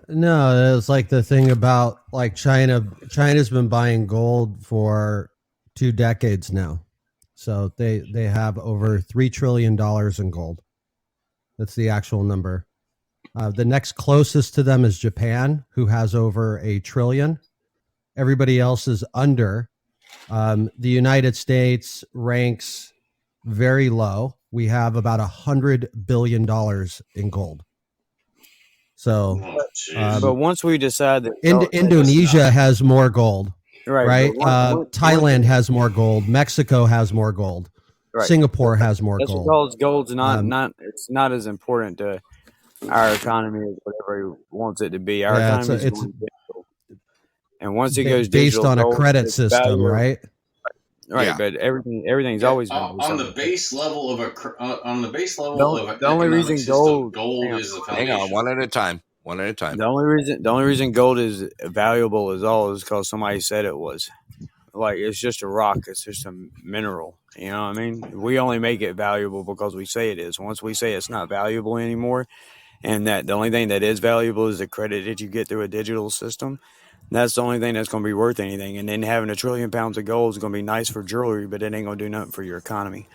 No, it's like the thing about like China. China's been buying gold for 2 decades now. So they have over $3 trillion in gold. That's the actual number. The next closest to them is Japan, who has over $1 trillion. Everybody else is under. The United States ranks very low. We have about $100 billion in gold. So, but once we decide that Indonesia has more gold, right? but Thailand has more gold. Mexico has more gold. Right. Singapore has more That's gold. because gold's it's not as important to our economy as whatever he wants it to be. Our economy is going digital. And once it goes based digital, on a gold credit is system, valuable. right? Right, Yeah. but everything's always been On the base level of The only reason economic system, gold- gold hang on. is the Hang foundation. on, one at a time. One at a time. The only reason gold is valuable is because somebody said it was. Like, it's just a rock. It's just a mineral. You know what I mean? We only make it valuable because we say it is. Once we say it's not valuable anymore, and that the only thing that is valuable is the credit that you get through a digital system, That's the only thing that's going to be worth anything. And then having 1 trillion pounds of gold is going to be nice for jewelry, but it ain't going to do nothing for your economy.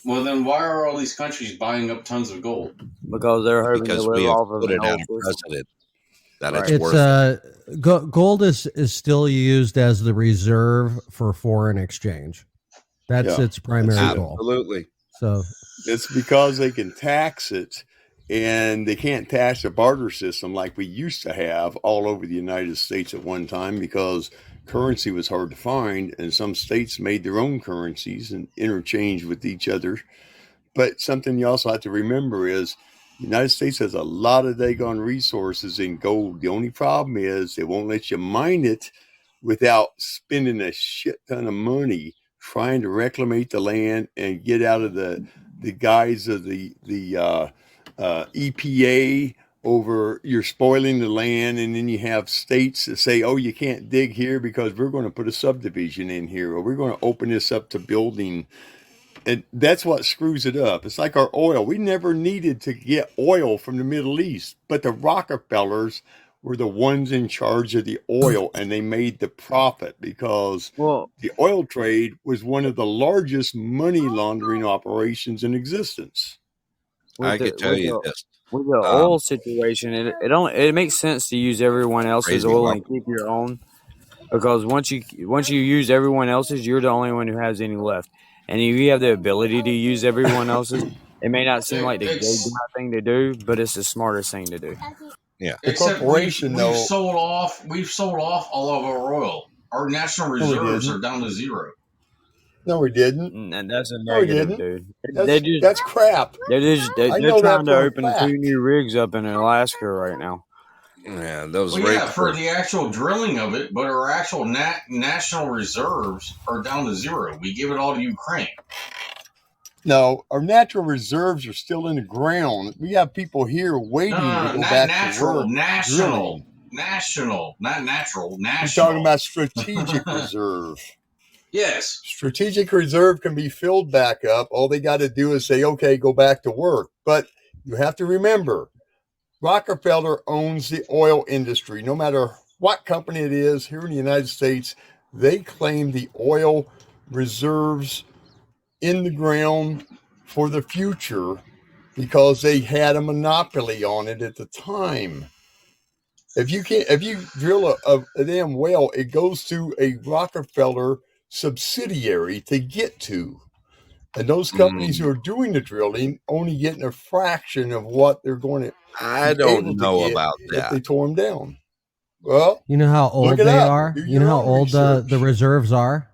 Well, then why are all these countries buying up tons of gold? Because they're hoping Because to live we have off of put an it old on system. precedent that Right. it's It's worth it. gold is still used as the reserve for foreign exchange. That's Yeah, its primary that's it. goal. Absolutely. So It's because they can tax it, and they can't tax a barter system like we used to have all over the United States at one time, because currency was hard to find, and some states made their own currencies and interchanged with each other. But something you also have to remember is the United States has a lot of daggone resources in gold. The only problem is they won't let you mine it without spending a shit ton of money trying to reclaim the land and get out of the guise of the EPA over you're spoiling the land. And then you have states that say, oh, you can't dig here because we're going to put a subdivision in here, or we're going to open this up to building. And that's what screws it up. It's like our oil. We never needed to get oil from the Middle East, but the Rockefellers were the ones in charge of the oil, and they made the profit because the oil trade was one of the largest money laundering operations in existence. I could tell you this. With the oil situation, it makes sense to use everyone else's Crazy oil well. and keep your own, because once you use everyone else's, you're the only one who has any left. And if you have the ability to use everyone else's, it may not seem like the good thing to do, but it's the smartest thing to do. Yeah. Except corporation, we've though- sold off all of our oil. Our national we reserves didn't. are down to zero. No, we didn't. And that's a No, we negative, didn't. dude. That's crap. They're I know trying that to for a open fact. 2 new rigs up in Alaska right now. Yeah, those Well, yeah, rates for were- the actual drilling of it, but our actual national reserves are down to zero. We give it all to Ukraine. No, our natural reserves are still in the ground. We have people here waiting No, to go not back natural, to work. national, drilling. national, not natural, We're national. talking about strategic reserve. Yes. Strategic reserve can be filled back up. All they got to do is say, okay, go back to work. But you have to remember, Rockefeller owns the oil industry. No matter what company it is here in the United States, they claim the oil reserves in the ground for the future because they had a monopoly on it at the time. If you drill a damn well, it goes through a Rockefeller subsidiary to get to. And those companies who are doing the drilling only getting a fraction of what they're going to I be able don't to know get about if that. they tore them down. Well, you know how old look it they up. are? Do You your know how own old research. the reserves are?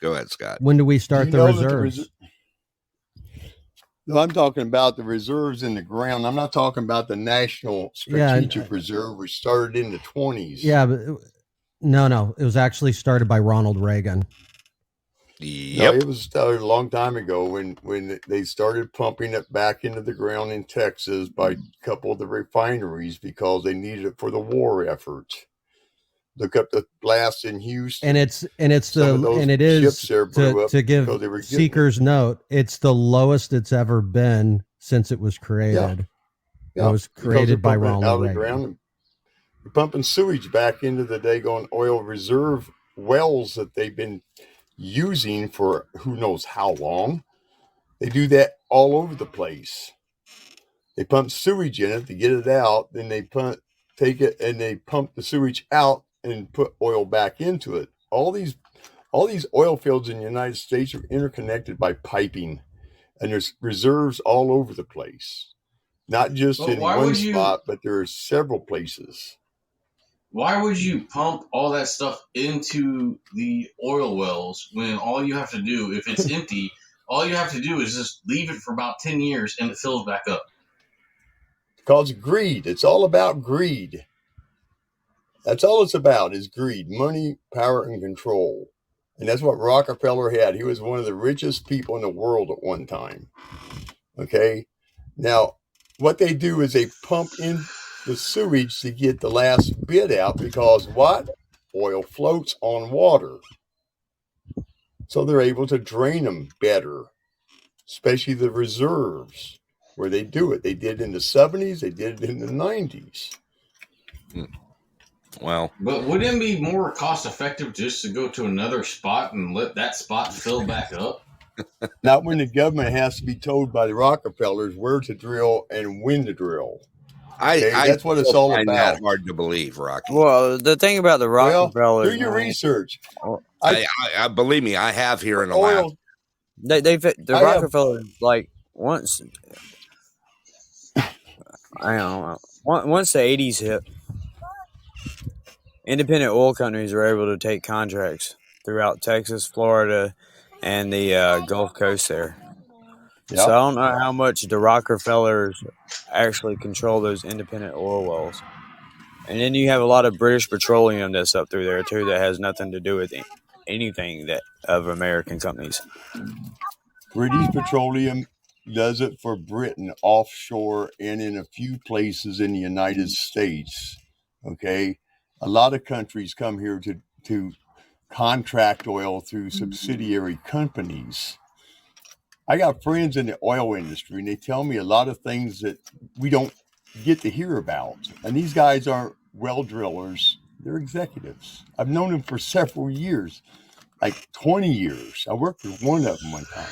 Go ahead, Scott. When do we Do start you the know that the reserves? No, I'm talking about the reserves in the ground. I'm not talking about the National Strategic Reserve, which started in the 20s. Yeah, but no. It was actually started by Ronald Reagan. No, it was started a long time ago when they started pumping it back into the ground in Texas by a couple of the refineries because they needed it for the war effort. Look up the blast in Houston. And it is ships there blew up to give because they were getting seekers note, it's the lowest it's ever been since it was created. Yeah, It was because created they're by pumping it out Ronald of the Reagan. ground and they're pumping sewage back into the daggone oil reserve wells that they've been using for who knows how long. They do that all over the place. They pump sewage in it to get it out, then they take it and they pump the sewage out and put oil back into it. All these oil fields in the United States are interconnected by piping, and there's reserves all over the place. Not just But in why one would you- spot, but there are several places. Why would you pump all that stuff into the oil wells when all you have to do, if it's empty, all you have to do is just leave it for about 10 years and it fills back up? Because greed. It's all about greed. That's all it's about is greed, money, power, and control. And that's what Rockefeller had. He was one of the richest people in the world at one time. Okay? Now, what they do is they pump in the sewage to get the last bit out because what? Oil floats on water. So they're able to drain them better, especially the reserves where they do it. They did it in the 70s. They did it in the 90s. Well, But wouldn't it be more cost effective just to go to another spot and let that spot fill back up? Not when the government has to be told by the Rockefellers where to drill and when to drill. Okay, that's what it's still all find about. that hard to believe, Rocky. Well, the thing about the Well, Rockefellers, do your man, research. I believe me, I have here in Oil. Alaska. the I have- Rockefellers, like once I don't know, once the 80s hit, independent oil companies were able to take contracts throughout Texas, Florida, and the Gulf Coast there. Yep. So I don't know how much the Rockefellers actually control those independent oil wells. And then you have a lot of British Petroleum that's up through there too that has nothing to do with anything that of American companies. British Petroleum does it for Britain offshore and in a few places in the United States. Okay. A lot of countries come here to contract oil through subsidiary companies. I got friends in the oil industry, and they tell me a lot of things that we don't get to hear about. And these guys aren't well drillers. They're executives. I've known them for several years, like 20 years. I worked with one of them one time.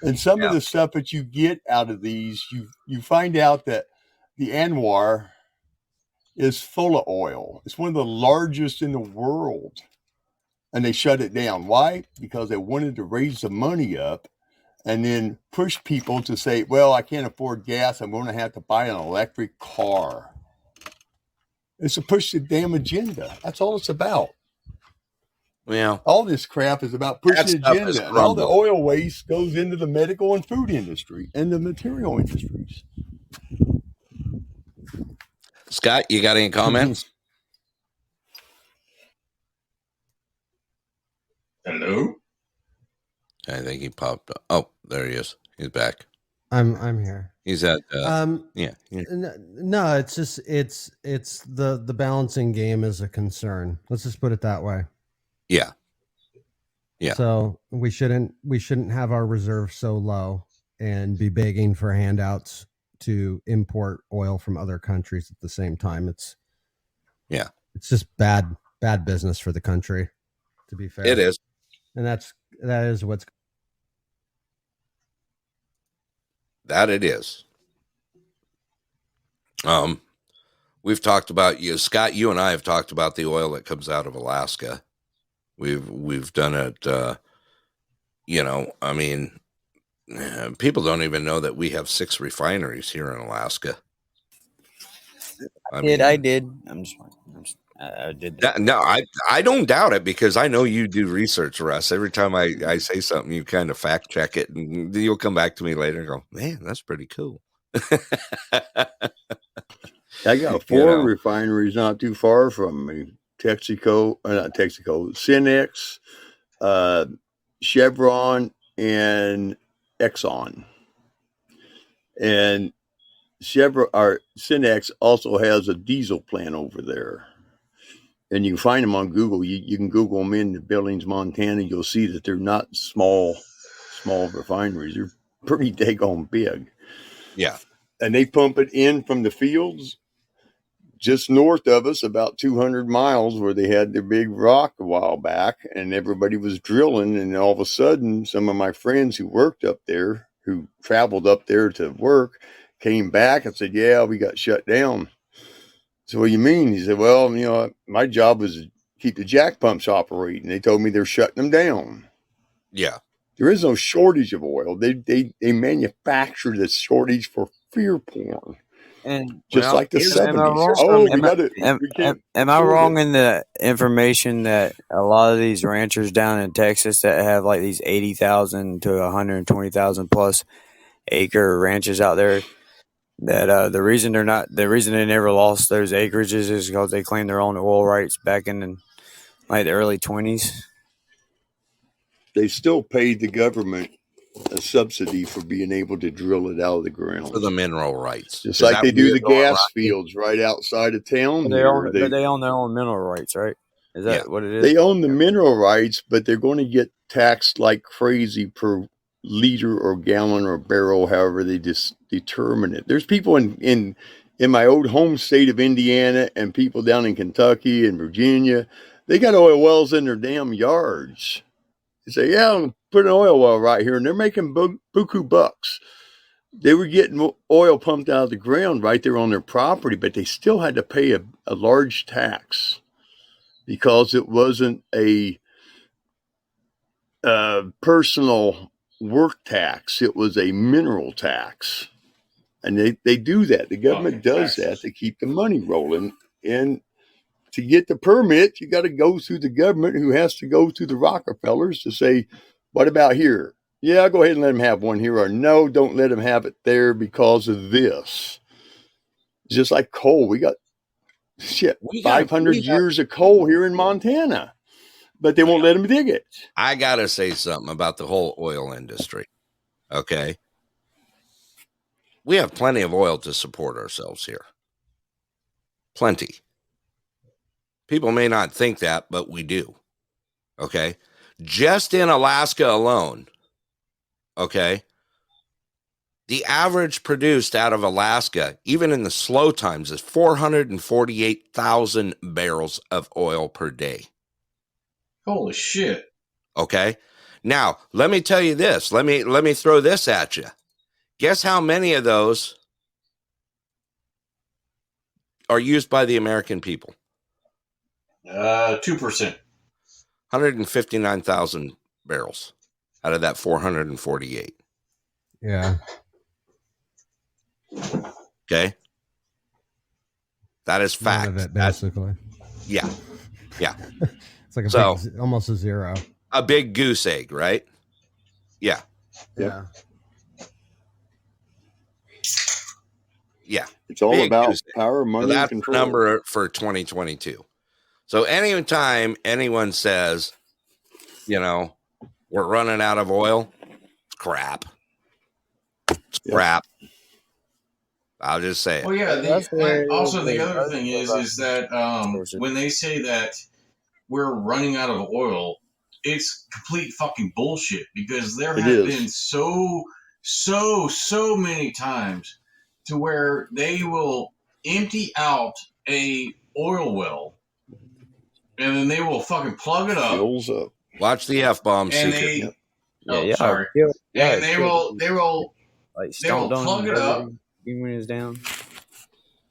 And some of the stuff that you get out of these, you find out that the Anwar is full of oil. It's one of the largest in the world. And they shut it down. Why? Because they wanted to raise the money up and then push people to say, well, I can't afford gas. I'm going to have to buy an electric car. It's to push the damn agenda. That's all it's about. Yeah. All this crap is about pushing the agenda. And all the oil waste goes into the medical and food industry and the material industries. Scott, you got any comments? Hello? I think he popped up. Oh, there he is. He's back. I'm here. He's at yeah. No, it's just it's the balancing game is a concern. Let's just put it that way. Yeah. Yeah. So we shouldn't have our reserves so low and be begging for handouts to import oil from other countries at the same time. It's just bad business for the country, to be fair. It is. And that is what's that it is. We've talked about Scott, you and I have talked about the oil that comes out of Alaska. We've done it, I mean, people don't even know that we have 6 refineries here in Alaska. I did. I did that. No, I don't doubt it because I know you do research, Russ. Every time I say something, you kind of fact check it, and you'll come back to me later and go, "Man, that's pretty cool." I got 4 refineries not too far from me. Cenex, Chevron, and Exxon. And Cenex also has a diesel plant over there. And you can find them on Google. You can Google them in the Billings, Montana. You'll see that they're not small refineries. They're pretty daggone big. Yeah. And they pump it in from the fields just north of us, about 200 miles, where they had their big rock a while back, and everybody was drilling. And all of a sudden, some of my friends who worked up there, who traveled up there to work, came back and said, yeah, we got shut down. So what do you mean? He said, well, my job was to keep the jack pumps operating. They told me they're shutting them down. Yeah. There is no shortage of oil. They manufacture the shortage for fear porn. And just like the 70s. Am I wrong in the information that a lot of these ranchers down in Texas that have like these 80,000 to 120,000 plus acre ranches out there, that the reason they never lost those acreages is because they claimed their own oil rights back in like the early 20s? They still paid the government a subsidy for being able to drill it out of the ground. For the mineral rights. Just like they do the gas fields right outside of town. They own their own mineral rights, right? Is that what it is? They own the mineral rights, but they're going to get taxed like crazy per liter or gallon or barrel, however they just determine it. There's people in in my old home state of Indiana and people down in Kentucky and Virginia, they got oil wells in their damn yards. They say, yeah, I'll put an oil well right here. And they're making buku bucks. They were getting oil pumped out of the ground right there on their property, but they still had to pay a large tax because it wasn't a personal work tax. It was a mineral tax. And they do that. The government does that to keep the money rolling. And to get the permit, you got to go through the government, who has to go through the Rockefellers to say, what about here? Yeah, go ahead and let them have one here. Or no, don't let them have it there because of this. Just like coal. We got 500 years of coal here in Montana, but they won't let them dig it. I got to say something about the whole oil industry. Okay. We have plenty of oil to support ourselves here. Plenty. People may not think that, but we do. Okay. Just in Alaska alone, okay, the average produced out of Alaska, even in the slow times, is 448,000 barrels of oil per day. Holy shit. Okay. Now, let me tell you this. Let me throw this at you. Guess how many of those are used by the American people? 2%. 159,000 barrels out of that 448. Yeah. Okay. That is fact. None of it, basically. Yeah. Yeah. It's like almost a zero. A big goose egg, right? Yeah. Yeah. Yeah. It's all Big about goose egg. power, money, So and that's the control. number for 2022. So anytime anyone says, we're running out of oil, it's crap. It's crap. I'll just say it. Well, yeah. The other thing is that when they say that we're running out of oil, it's complete fucking bullshit, because there have been so many times to where they will empty out a oil well and then they will fucking plug it up. Fills up. Watch the F-bomb. And secret. sorry. And they will plug it up. Even when it's down.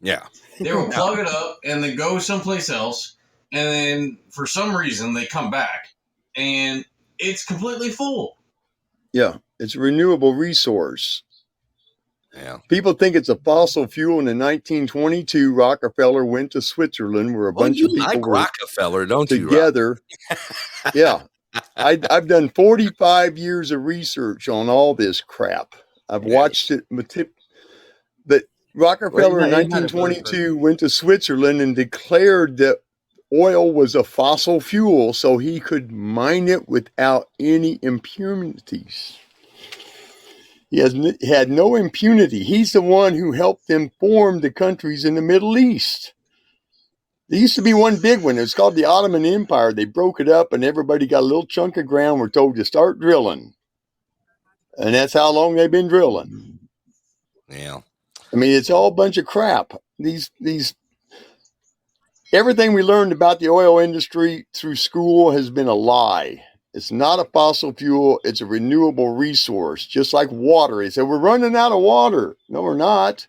Yeah. They will plug it up and then go someplace else. And then for some reason they come back and it's completely full. Yeah. It's a renewable resource. Yeah. People think it's a fossil fuel. And in 1922, Rockefeller went to Switzerland, where a bunch of people like were Rockefeller, don't together. Yeah. I've done 45 years of research on all this crap. I've watched it. But Rockefeller in 1922 went to Switzerland and declared that oil was a fossil fuel, so he could mine it without any impurities. He had no impunity. He's the one who helped them form the countries in the Middle East. There used to be one big one. It was called the Ottoman Empire. They broke it up, and everybody got a little chunk of ground. We're told to start drilling. And that's how long they've been drilling. Yeah. I mean, it's all a bunch of crap. Everything we learned about the oil industry through school has been a lie. It's not a fossil fuel. It's a renewable resource, just like water. They said, we're running out of water. No, we're not.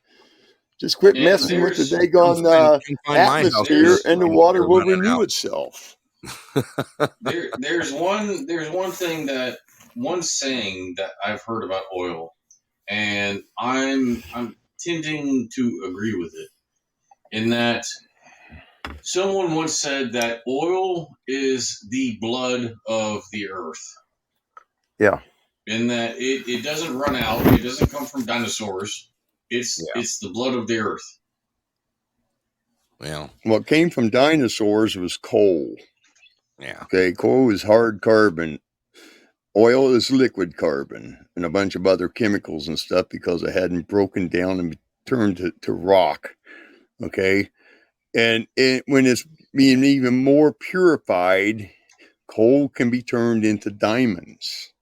Just quit messing with the daggone atmosphere, and the water will renew itself. There's one saying that I've heard about oil, and I'm tending to agree with it, in that someone once said that oil is the blood of the earth. Yeah. In that it doesn't run out. It doesn't come from dinosaurs. It's the blood of the earth. Well, what came from dinosaurs was coal. Yeah. Okay, coal is hard carbon. Oil is liquid carbon and a bunch of other chemicals and stuff, because it hadn't broken down and turned to rock. Okay. And when it's being even more purified, coal can be turned into diamonds.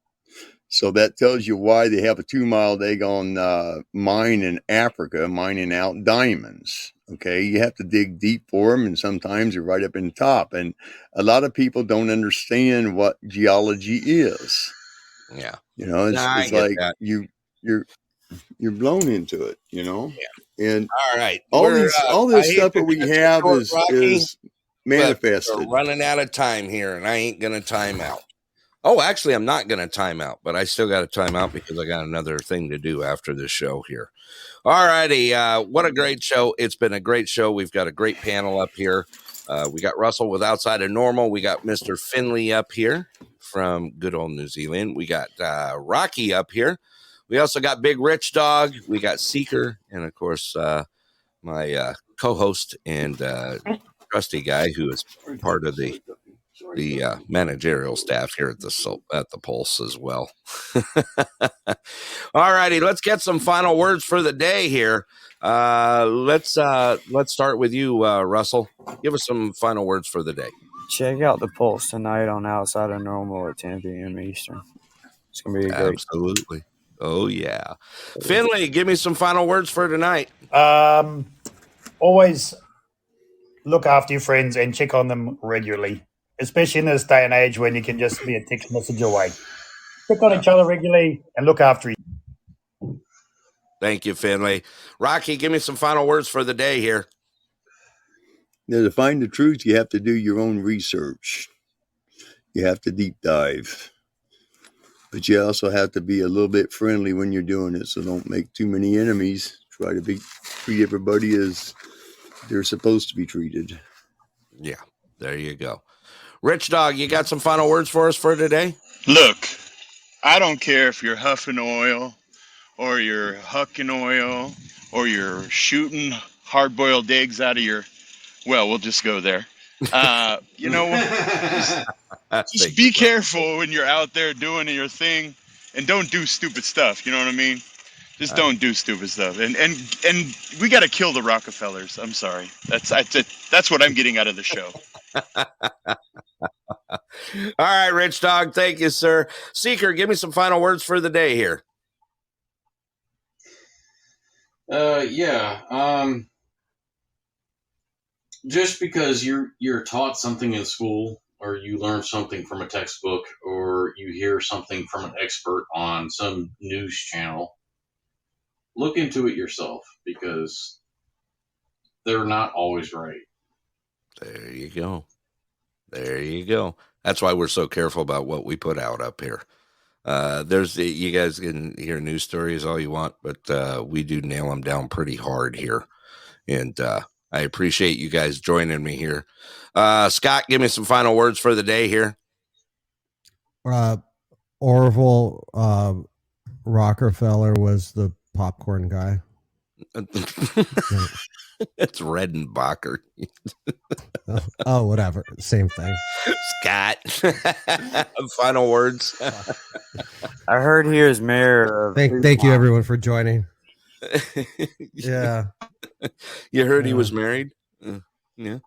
So that tells you why they have a 2-mile daggone mine in Africa, mining out diamonds. Okay, you have to dig deep for them, and sometimes they're right up in the top. And a lot of people don't understand what geology is. Yeah, it's like that. You're blown into it. And all right, all this stuff that we have is manifested. We're running out of time here, and I ain't gonna time out. Oh, actually, I'm not gonna time out, but I still got to time out because I got another thing to do after this show here. All righty, what a great show! It's been a great show. We've got a great panel up here. We got Russell with Outside of Normal. We got Mr. Finley up here from good old New Zealand. We got Rocky up here. We also got Big Rich Dog. We got Seeker, and of course, my co-host and trusty guy who is part of the managerial staff here at the Pulse as well. All righty, let's get some final words for the day here. Let's start with you, Russell. Give us some final words for the day. Check out the Pulse tonight on Outside of Normal at 10 p.m. Eastern. It's gonna be great. Absolutely. Oh yeah, Finley, give me some final words for tonight. Always look after your friends and check on them regularly, especially in this day and age when you can just be a text message away. Check on each other regularly and look after each other. Thank you, Finley. Rocky, give me some final words for the day here. Now, to find the truth, you have to do your own research. You have to deep dive. But you also have to be a little bit friendly when you're doing it, so don't make too many enemies. Try to treat everybody as they're supposed to be treated. Yeah, there you go. Rich Dog, you got some final words for us for today? Look, I don't care if you're huffing oil or you're hucking oil or you're shooting hard-boiled eggs out of your... Well, we'll just go there. Just be careful when you're out there doing your thing, and don't do stupid stuff. You know what I mean? Just don't do stupid stuff. And we got to kill the Rockefellers. I'm sorry. That's what I'm getting out of the show. All right, Rich Dog. Thank you, sir. Seeker, give me some final words for the day here. Just because you're taught something in school, or you learn something from a textbook, or you hear something from an expert on some news channel, look into it yourself, because they're not always right. There you go. There you go. That's why we're so careful about what we put out up here. You guys can hear news stories all you want, but we do nail them down pretty hard here. And I appreciate you guys joining me here. Scott, give me some final words for the day here. Orville Rockefeller was the popcorn guy. It's Redenbacher. Oh, whatever. Same thing. Scott, final words. I heard he was mayor of... Thank you, everyone, for joining. Yeah. You heard he was married? Yeah.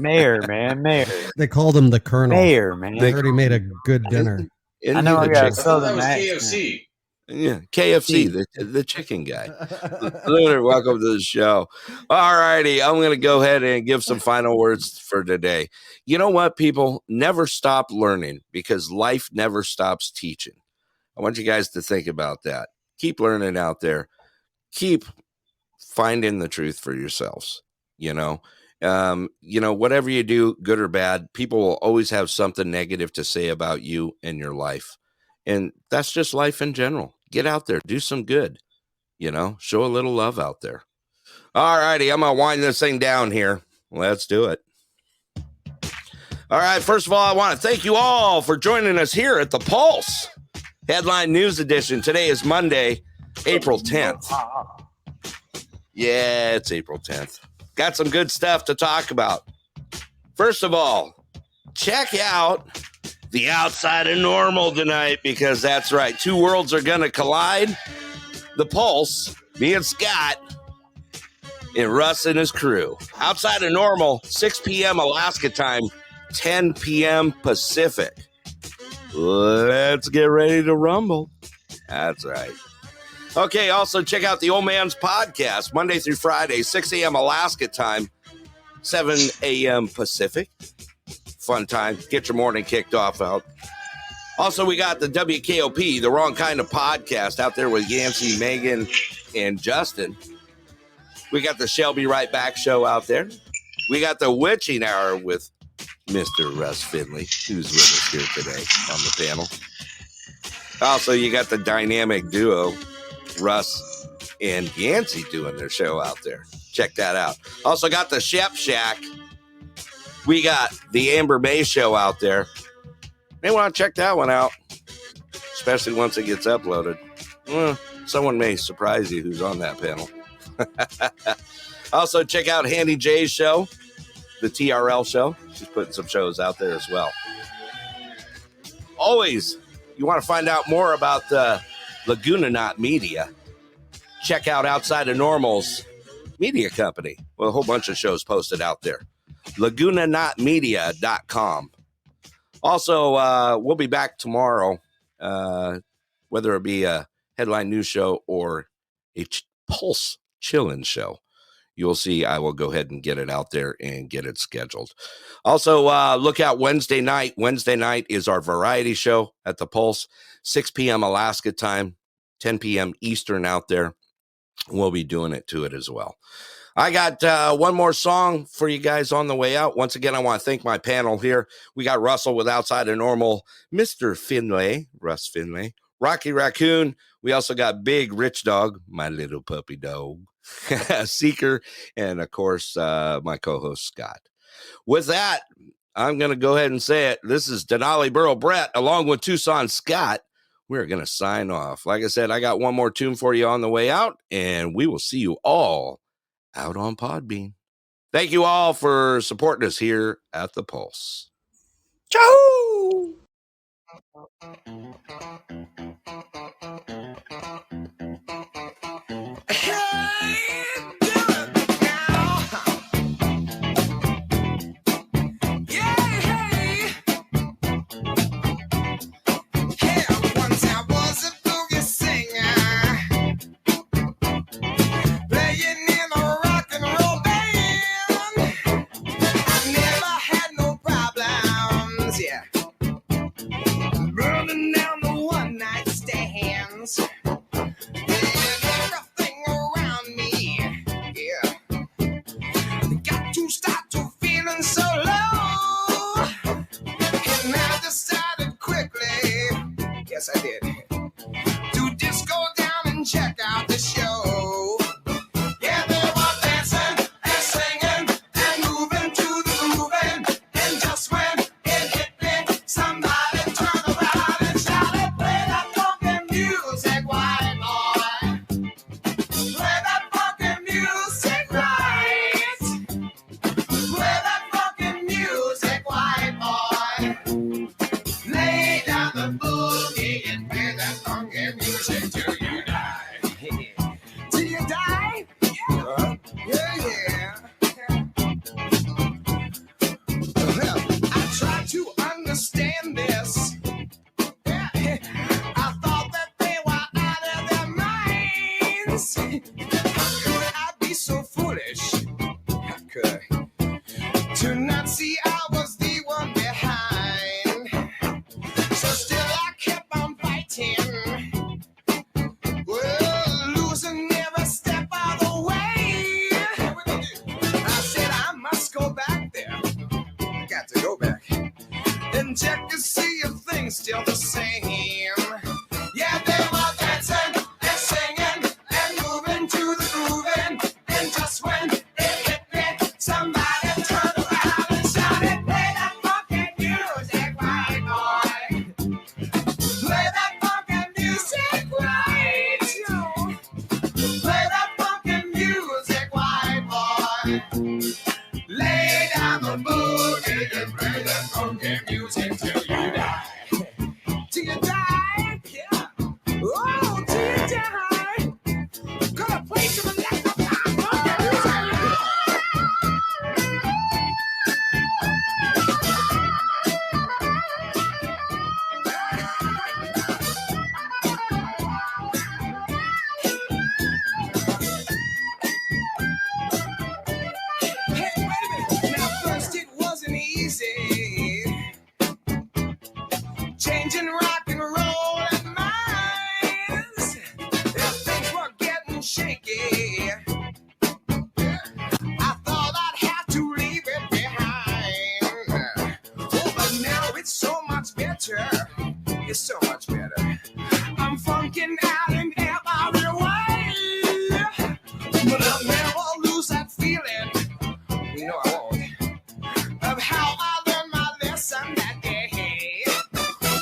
Mayor, man. Mayor. They called him the Colonel. Mayor, man. I heard he made a good dinner. I know I got That was KFC. Yeah, KFC, the chicken guy. Welcome to the show. All righty, I'm going to go ahead and give some final words for today. You know what, people? Never stop learning, because life never stops teaching. I want you guys to think about that. Keep learning out there. Keep finding the truth for yourselves. Whatever you do, good or bad, people will always have something negative to say about you and your life. And that's just life in general. Get out there, do some good, show a little love out there. All righty, I'm going to wind this thing down here. Let's do it. All right, first of all, I want to thank you all for joining us here at the Pulse Headline News Edition. Today is Monday, April 10th. Yeah, it's April 10th. Got some good stuff to talk about. First of all, check out the Outside of Normal tonight, because that's right. Two worlds are going to collide. The Pulse, me and Scott, and Russ and his crew. Outside of Normal, 6 p.m. Alaska time, 10 p.m. Pacific. Let's get ready to rumble. That's right. Okay, also check out the Old Man's Podcast, Monday through Friday, 6 a.m. Alaska time, 7 a.m. Pacific. Fun time. Get your morning kicked off out. Also, we got the WKOP, the Wrong Kind of Podcast, out there with Yancey, Megan, and Justin. We got the Shelby Right Back Show out there. We got the Witching Hour with Mr. Russ Finley, who's with us here today on the panel. Also, you got the dynamic duo, Russ and Yancey, doing their show out there. Check that out. Also got the Shep Shack. We got the Amber May Show out there. May want to check that one out, especially once it gets uploaded. Someone may surprise you who's on that panel. Also, check out Handy J's show, the TRL show. She's putting some shows out there as well. Always, you want to find out more about the Laguna Knot Media, check out Outside of Normal's media company. Well, a whole bunch of shows posted out there. LagunaKnotMedia.com. Also, we'll be back tomorrow, whether it be a headline news show or a Pulse Chillin' show. You'll see I will go ahead and get it out there and get it scheduled. Also, look out Wednesday night. Wednesday night is our variety show at the Pulse, 6 p.m. Alaska time, 10 p.m. Eastern out there. We'll be doing it to it as well. I got one more song for you guys on the way out. Once again, I want to thank my panel here. We got Russell with Outside of Normal, Mr. Finlay, Russ Finlay, Rocky Raccoon. We also got Big Rich Dog, my little puppy dog, Seeker, and of course, my co-host Scott. With that, I'm going to go ahead and say it. This is Denali Burrow Brett along with Tucson Scott. We're going to sign off. Like I said, I got one more tune for you on the way out, and we will see you all out on Podbean. Thank you all for supporting us here at the Pulse. Ciao! I did. To just go down and check out the show. Yeah, they were dancing and singing and moving to the grooving. And just when it hit me, somebody turned around and shouted, "Play that funky music, white boy. Play that funky music right. Play that funky music, white boy. Lay down the boogie and play that funky music till you die." Till you die? Yeah. Well, I tried to understand this. I thought that they were out of their minds. How could I be so foolish? How could I? To not see I was the one behind. So still I kept on fighting. Well, losing every step of the way. I said I must go back there. I got to go back and check to see if things still the same. Yeah, they were dancing and singing and moving to the grooving. And just when it hit me, somebody turned around and shouted, "Play that funky music, white boy. Play that funky music right. Play that funky music, white boy. Lay down the boogie and play that funky music till you die. Till you shaky. I thought I'd have to leave it behind. Oh, but now it's so much better. It's so much better. I'm funking out in every way. But I'll never lose that feeling. You know I won't. Of how I learned my lesson that day.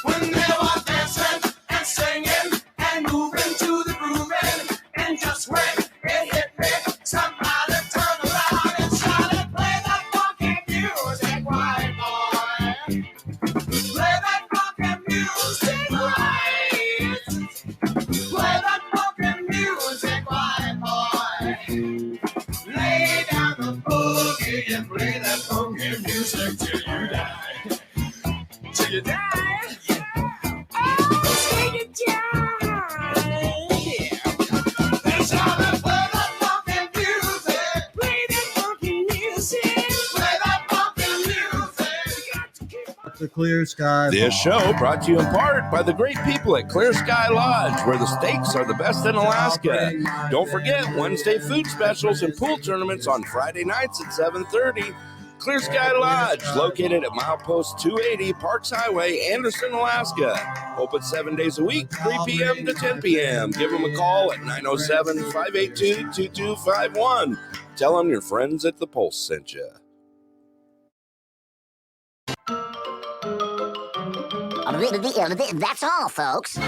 When they were dancing and singing and moving to the grooving. And just when it hit me, somebody turned around and shouted, play that funky music, white boy. Play that funky music, white. Play that funky music, white boy. Lay down the boogie and play that funky music till you die. Till you die. Oh, till you die. Yeah. They shouted, play that funky music. Play that funky music. Play that funky music. The Clear Sky. This show brought to you in part by the great people at Clear Sky Lodge, where the steaks are the best in Alaska. Don't forget Wednesday food specials and pool tournaments on Friday nights at 7:30. Clear Sky Lodge, located at milepost 280 Parks Highway, Anderson, Alaska. Open 7 days a week, 3 p.m. to 10 p.m. Give them a call at 907-582-2251. Tell them your friends at The Pulse sent you. That's all, folks.